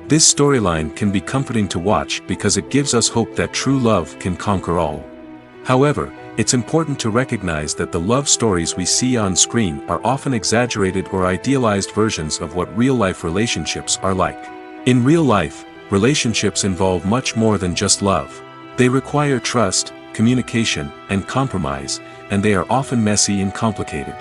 This storyline can be comforting to watch because it gives us hope that true love can conquer all. However, it's important to recognize that the love stories we see on screen are often exaggerated or idealized versions of what real-life relationships are like. In real life, relationships involve much more than just love. They require trust, communication, and compromise, and they are often messy and complicated.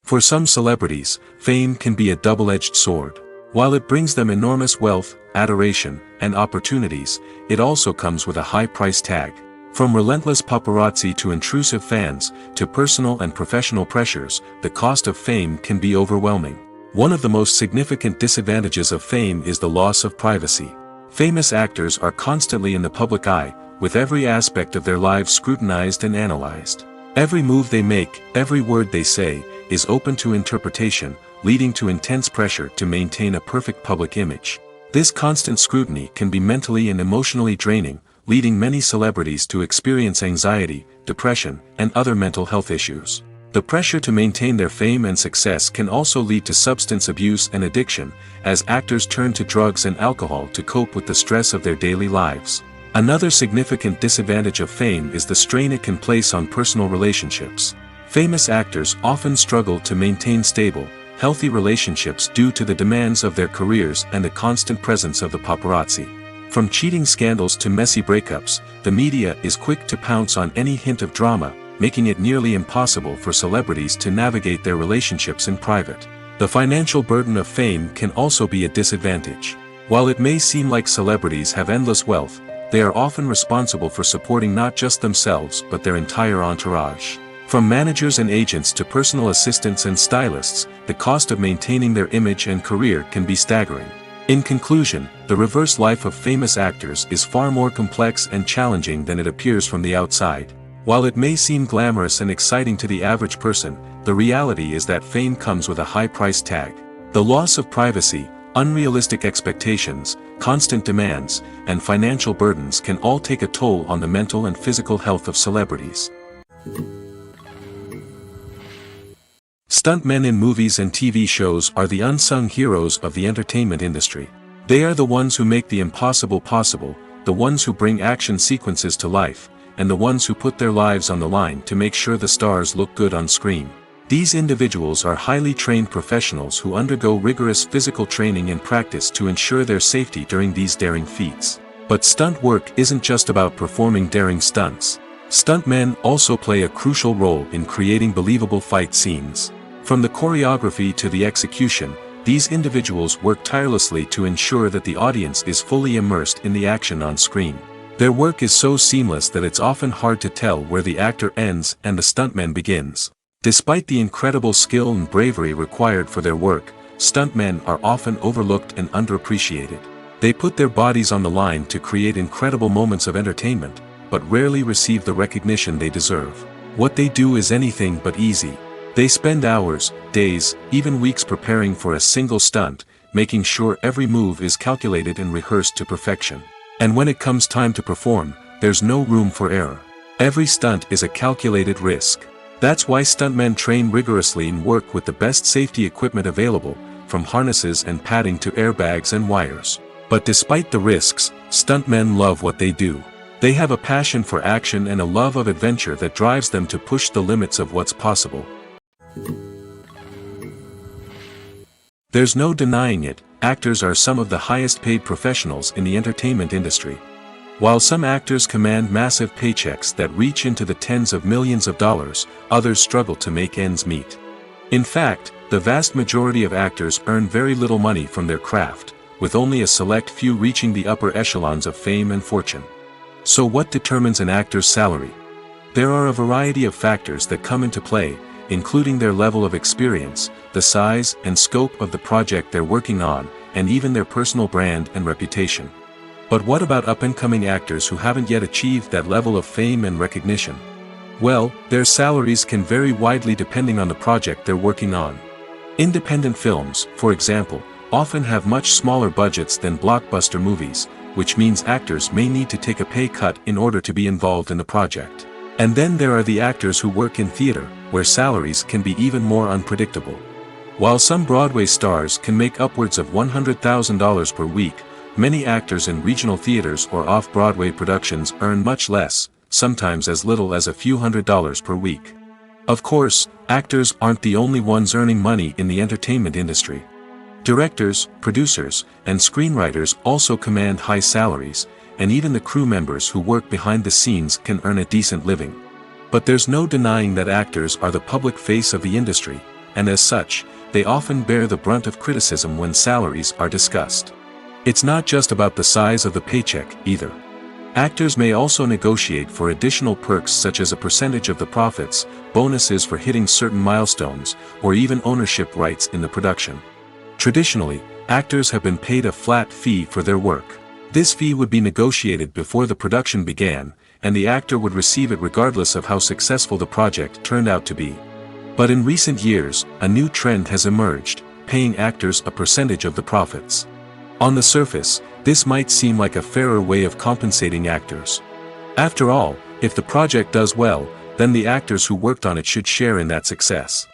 For some celebrities, fame can be a double-edged sword. While it brings them enormous wealth, adoration, and opportunities, it also comes with a high price tag. From relentless paparazzi to intrusive fans, to personal and professional pressures, the cost of fame can be overwhelming. One of the most significant disadvantages of fame is the loss of privacy. Famous actors are constantly in the public eye, with every aspect of their lives scrutinized and analyzed. Every move they make, every word they say, is open to interpretation, leading to intense pressure to maintain a perfect public image. This constant scrutiny can be mentally and emotionally draining, leading many celebrities to experience anxiety, depression, and other mental health issues. The pressure to maintain their fame and success can also lead to substance abuse and addiction, as actors turn to drugs and alcohol to cope with the stress of their daily lives. Another significant disadvantage of fame is the strain it can place on personal relationships. Famous actors often struggle to maintain stable, healthy relationships due to the demands of their careers and the constant presence of the paparazzi. From cheating scandals to messy breakups, the media is quick to pounce on any hint of drama, making it nearly impossible for celebrities to navigate their relationships in private. The financial burden of fame can also be a disadvantage. While it may seem like celebrities have endless wealth, they are often responsible for supporting not just themselves but their entire entourage. From managers and agents to personal assistants and stylists, the cost of maintaining their image and career can be staggering. In conclusion, the reverse life of famous actors is far more complex and challenging than it appears from the outside. While it may seem glamorous and exciting to the average person, the reality is that fame comes with a high price tag. The loss of privacy, unrealistic expectations, constant demands, and financial burdens can all take a toll on the mental and physical health of celebrities. Stuntmen in movies and TV shows are the unsung heroes of the entertainment industry. They are the ones who make the impossible possible, the ones who bring action sequences to life, and the ones who put their lives on the line to make sure the stars look good on screen. These individuals are highly trained professionals who undergo rigorous physical training and practice to ensure their safety during these daring feats. But stunt work isn't just about performing daring stunts. Stuntmen also play a crucial role in creating believable fight scenes. From the choreography to the execution, these individuals work tirelessly to ensure that the audience is fully immersed in the action on screen. Their work is so seamless that it's often hard to tell where the actor ends and the stuntman begins. Despite the incredible skill and bravery required for their work, stuntmen are often overlooked and underappreciated. They put their bodies on the line to create incredible moments of entertainment, but rarely receive the recognition they deserve. What they do is anything but easy. They spend hours, days, even weeks preparing for a single stunt, making sure every move is calculated and rehearsed to perfection. And when it comes time to perform, there's no room for error. Every stunt is a calculated risk. That's why stuntmen train rigorously and work with the best safety equipment available, from harnesses and padding to airbags and wires. But despite the risks, stuntmen love what they do. They have a passion for action and a love of adventure that drives them to push the limits of what's possible. There's no denying it, actors are some of the highest paid professionals in the entertainment industry. While some actors command massive paychecks that reach into the tens of millions of dollars, others struggle to make ends meet. In fact, the vast majority of actors earn very little money from their craft, with only a select few reaching the upper echelons of fame and fortune. So what determines an actor's salary? There are a variety of factors that come into play, including their level of experience, the size and scope of the project they're working on, and even their personal brand and reputation. But what about up-and-coming actors who haven't yet achieved that level of fame and recognition? Well, their salaries can vary widely depending on the project they're working on. Independent films, for example, often have much smaller budgets than blockbuster movies, which means actors may need to take a pay cut in order to be involved in the project. And then there are the actors who work in theater, where salaries can be even more unpredictable. While some Broadway stars can make upwards of $100,000 per week, many actors in regional theaters or off-Broadway productions earn much less, sometimes as little as a few $100s per week. Of course, actors aren't the only ones earning money in the entertainment industry. Directors, producers, and screenwriters also command high salaries, and even the crew members who work behind the scenes can earn a decent living. But there's no denying that actors are the public face of the industry, and as such, they often bear the brunt of criticism when salaries are discussed. It's not just about the size of the paycheck, either. Actors may also negotiate for additional perks such as a percentage of the profits, bonuses for hitting certain milestones, or even ownership rights in the production. Traditionally, actors have been paid a flat fee for their work. This fee would be negotiated before the production began, and the actor would receive it regardless of how successful the project turned out to be. But in recent years, a new trend has emerged, paying actors a percentage of the profits. On the surface, this might seem like a fairer way of compensating actors. After all, if the project does well, then the actors who worked on it should share in that success.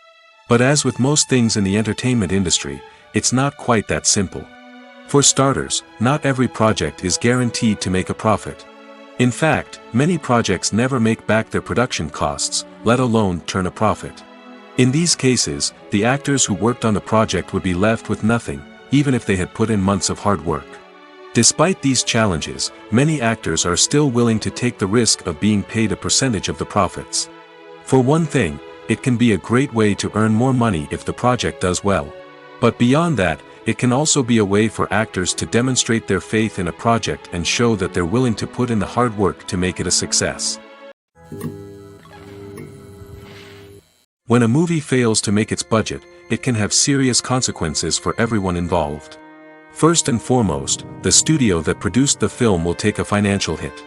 But as with most things in the entertainment industry, it's not quite that simple. For starters, not every project is guaranteed to make a profit. In fact, many projects never make back their production costs, let alone turn a profit. In these cases, the actors who worked on the project would be left with nothing, even if they had put in months of hard work. Despite these challenges, many actors are still willing to take the risk of being paid a percentage of the profits. For one thing, it can be a great way to earn more money if the project does well. But beyond that, it can also be a way for actors to demonstrate their faith in a project and show that they're willing to put in the hard work to make it a success. When a movie fails to make its budget, it can have serious consequences for everyone involved. First and foremost, the studio that produced the film will take a financial hit.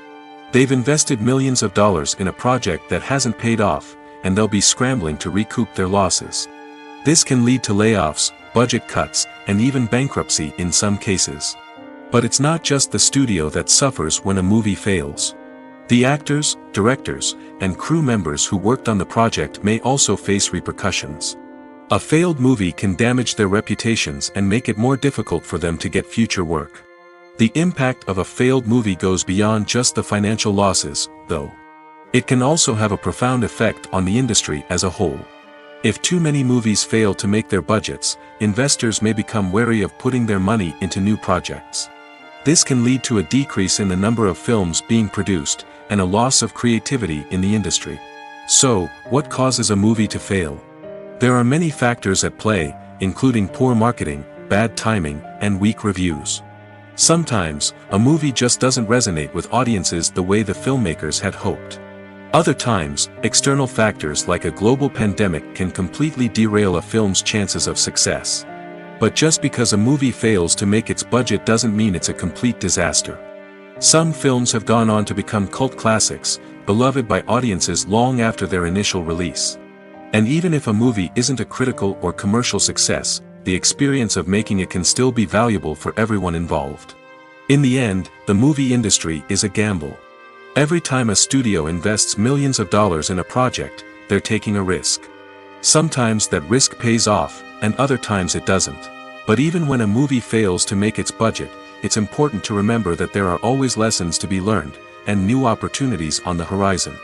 They've invested millions of dollars in a project that hasn't paid off, and they'll be scrambling to recoup their losses. This can lead to layoffs, budget cuts, and even bankruptcy in some cases. But it's not just the studio that suffers when a movie fails. The actors, directors, and crew members who worked on the project may also face repercussions. A failed movie can damage their reputations and make it more difficult for them to get future work. The impact of a failed movie goes beyond just the financial losses, though. It can also have a profound effect on the industry as a whole. If too many movies fail to make their budgets, investors may become wary of putting their money into new projects. This can lead to a decrease in the number of films being produced, and a loss of creativity in the industry. So, what causes a movie to fail? There are many factors at play, including poor marketing, bad timing, and weak reviews. Sometimes, a movie just doesn't resonate with audiences the way the filmmakers had hoped. Other times, external factors like a global pandemic can completely derail a film's chances of success. But just because a movie fails to make its budget doesn't mean it's a complete disaster. Some films have gone on to become cult classics, beloved by audiences long after their initial release. And even if a movie isn't a critical or commercial success, the experience of making it can still be valuable for everyone involved. In the end, the movie industry is a gamble. Every time a studio invests millions of dollars in a project, they're taking a risk. Sometimes that risk pays off, and other times it doesn't. But even when a movie fails to make its budget, it's important to remember that there are always lessons to be learned, and new opportunities on the horizon.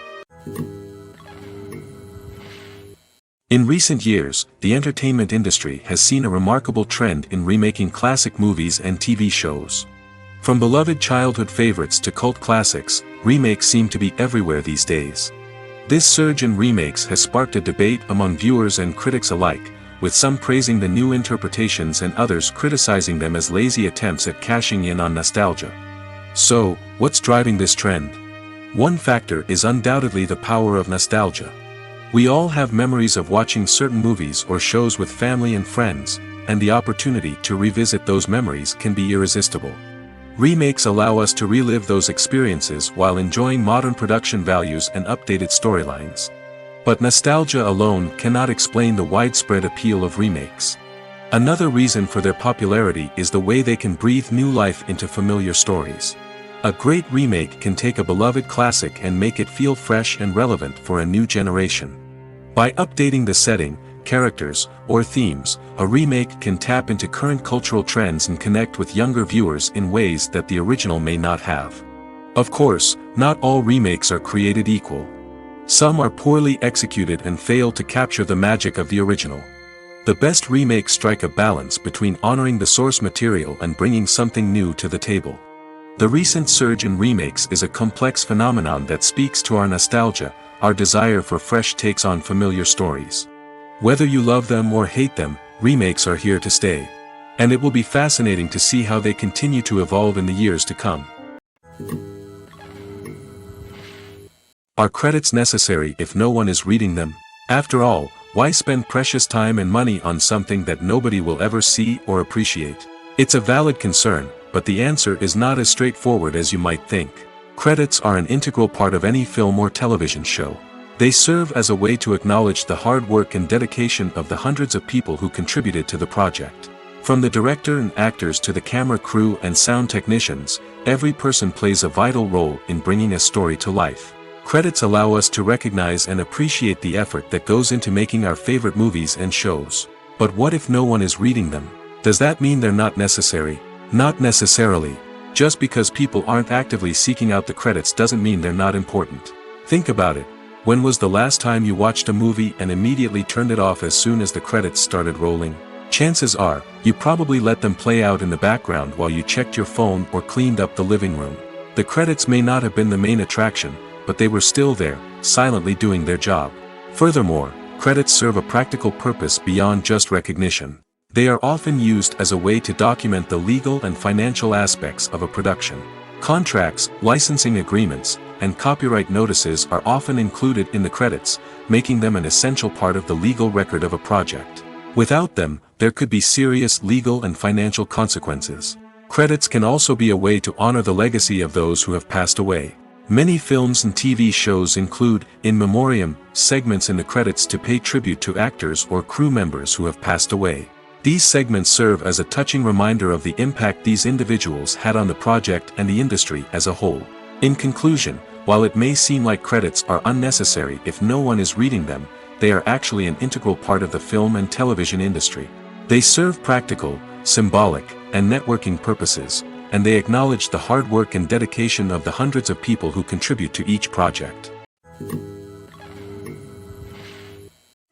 In recent years, the entertainment industry has seen a remarkable trend in remaking classic movies and TV shows. From beloved childhood favorites to cult classics, remakes seem to be everywhere these days. This surge in remakes has sparked a debate among viewers and critics alike, with some praising the new interpretations and others criticizing them as lazy attempts at cashing in on nostalgia. So, what's driving this trend? One factor is undoubtedly the power of nostalgia. We all have memories of watching certain movies or shows with family and friends, and the opportunity to revisit those memories can be irresistible. Remakes allow us to relive those experiences while enjoying modern production values and updated storylines. But nostalgia alone cannot explain the widespread appeal of remakes. Another reason for their popularity is the way they can breathe new life into familiar stories. A great remake can take a beloved classic and make it feel fresh and relevant for a new generation. By updating the setting, characters, or themes, a remake can tap into current cultural trends and connect with younger viewers in ways that the original may not have. Of course, not all remakes are created equal. Some are poorly executed and fail to capture the magic of the original. The best remakes strike a balance between honoring the source material and bringing something new to the table. The recent surge in remakes is a complex phenomenon that speaks to our nostalgia, our desire for fresh takes on familiar stories. Whether you love them or hate them, remakes are here to stay. And it will be fascinating to see how they continue to evolve in the years to come. Are credits necessary if no one is reading them? After all, why spend precious time and money on something that nobody will ever see or appreciate? It's a valid concern, but the answer is not as straightforward as you might think. Credits are an integral part of any film or television show. They serve as a way to acknowledge the hard work and dedication of the hundreds of people who contributed to the project. From the director and actors to the camera crew and sound technicians, every person plays a vital role in bringing a story to life. Credits allow us to recognize and appreciate the effort that goes into making our favorite movies and shows. But what if no one is reading them? Does that mean they're not necessary? Not necessarily. Just because people aren't actively seeking out the credits doesn't mean they're not important. Think about it. When was the last time you watched a movie and immediately turned it off as soon as the credits started rolling? Chances are, you probably let them play out in the background while you checked your phone or cleaned up the living room. The credits may not have been the main attraction, but they were still there, silently doing their job. Furthermore, credits serve a practical purpose beyond just recognition. They are often used as a way to document the legal and financial aspects of a production. Contracts, licensing agreements, and copyright notices are often included in the credits, making them an essential part of the legal record of a project. Without them, there could be serious legal and financial consequences. Credits can also be a way to honor the legacy of those who have passed away. Many films and TV shows include, in memoriam, segments in the credits to pay tribute to actors or crew members who have passed away. These segments serve as a touching reminder of the impact these individuals had on the project and the industry as a whole. In conclusion, while it may seem like credits are unnecessary if no one is reading them, they are actually an integral part of the film and television industry. They serve practical, symbolic, and networking purposes, and they acknowledge the hard work and dedication of the hundreds of people who contribute to each project.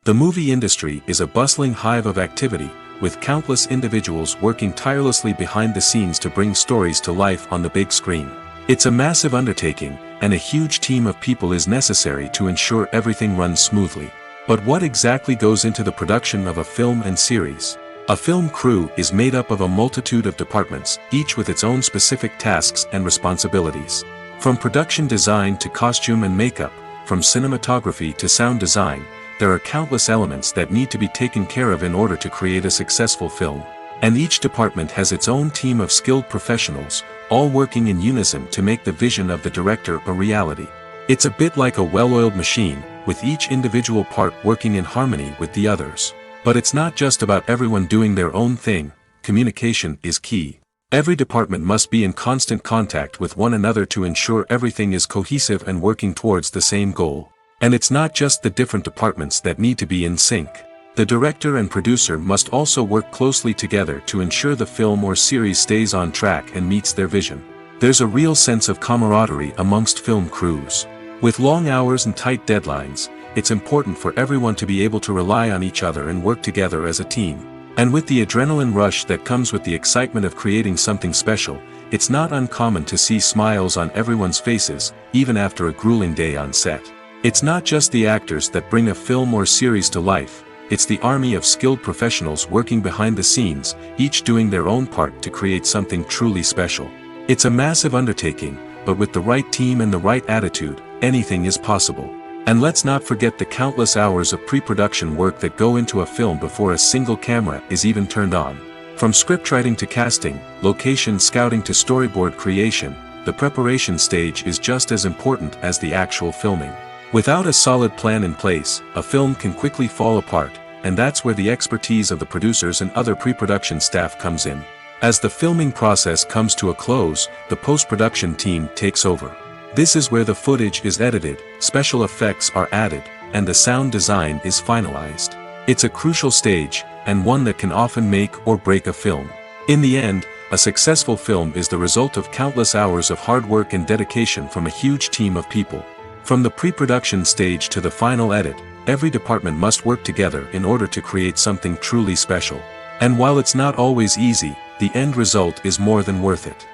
The movie industry is a bustling hive of activity, with countless individuals working tirelessly behind the scenes to bring stories to life on the big screen. It's a massive undertaking, and a huge team of people is necessary to ensure everything runs smoothly. But what exactly goes into the production of a film and series? A film crew is made up of a multitude of departments, each with its own specific tasks and responsibilities. From production design to costume and makeup, from cinematography to sound design, there are countless elements that need to be taken care of in order to create a successful film. And each department has its own team of skilled professionals, all working in unison to make the vision of the director a reality. It's a bit like a well-oiled machine, with each individual part working in harmony with the others. But it's not just about everyone doing their own thing. Communication is key. Every department must be in constant contact with one another to ensure everything is cohesive and working towards the same goal. And it's not just the different departments that need to be in sync. The director and producer must also work closely together to ensure the film or series stays on track and meets their vision. There's a real sense of camaraderie amongst film crews. With long hours and tight deadlines, it's important for everyone to be able to rely on each other and work together as a team. And with the adrenaline rush that comes with the excitement of creating something special, it's not uncommon to see smiles on everyone's faces, even after a grueling day on set. It's not just the actors that bring a film or series to life. It's the army of skilled professionals working behind the scenes, each doing their own part to create something truly special. It's a massive undertaking, but with the right team and the right attitude, anything is possible. And let's not forget the countless hours of pre-production work that go into a film before a single camera is even turned on. From scriptwriting to casting, location scouting to storyboard creation, the preparation stage is just as important as the actual filming. Without a solid plan in place, a film can quickly fall apart, and that's where the expertise of the producers and other pre-production staff comes in. As the filming process comes to a close, the post-production team takes over. This is where the footage is edited, special effects are added, and the sound design is finalized. It's a crucial stage, and one that can often make or break a film. In the end, a successful film is the result of countless hours of hard work and dedication from a huge team of people. From the pre-production stage to the final edit, every department must work together in order to create something truly special. And while it's not always easy, the end result is more than worth it.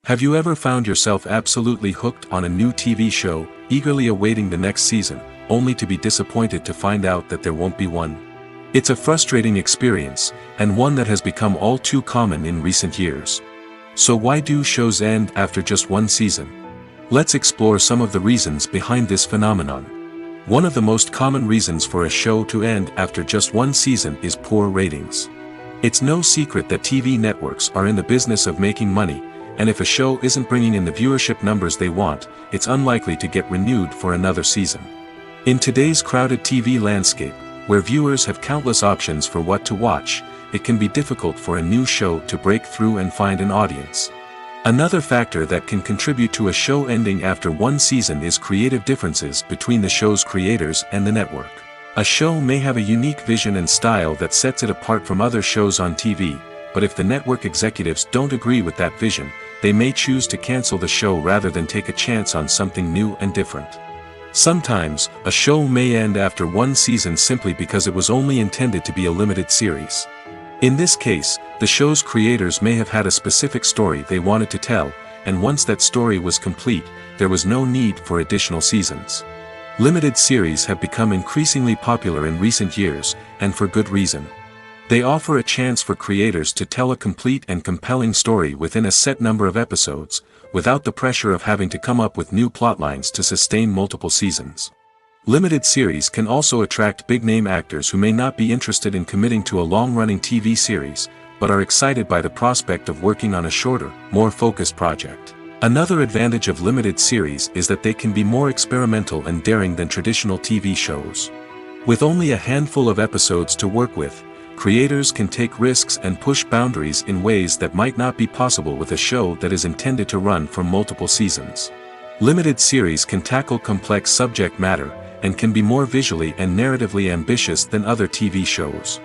Have you ever found yourself absolutely hooked on a new TV show, eagerly awaiting the next season, only to be disappointed to find out that there won't be one? It's a frustrating experience, and one that has become all too common in recent years. So why do shows end after just one season? Let's explore some of the reasons behind this phenomenon. One of the most common reasons for a show to end after just one season is poor ratings. It's no secret that TV networks are in the business of making money, and if a show isn't bringing in the viewership numbers they want, it's unlikely to get renewed for another season. In today's crowded TV landscape, where viewers have countless options for what to watch, it can be difficult for a new show to break through and find an audience. Another factor that can contribute to a show ending after one season is creative differences between the show's creators and the network. A show may have a unique vision and style that sets it apart from other shows on TV, but if the network executives don't agree with that vision, they may choose to cancel the show rather than take a chance on something new and different. Sometimes, a show may end after one season simply because it was only intended to be a limited series. In this case, the show's creators may have had a specific story they wanted to tell, and once that story was complete, there was no need for additional seasons. Limited series have become increasingly popular in recent years, and for good reason. They offer a chance for creators to tell a complete and compelling story within a set number of episodes, without the pressure of having to come up with new plotlines to sustain multiple seasons. Limited series can also attract big-name actors who may not be interested in committing to a long-running TV series, but are excited by the prospect of working on a shorter, more focused project. Another advantage of limited series is that they can be more experimental and daring than traditional TV shows. With only a handful of episodes to work with, creators can take risks and push boundaries in ways that might not be possible with a show that is intended to run for multiple seasons. Limited series can tackle complex subject matter, and can be more visually and narratively ambitious than other TV shows.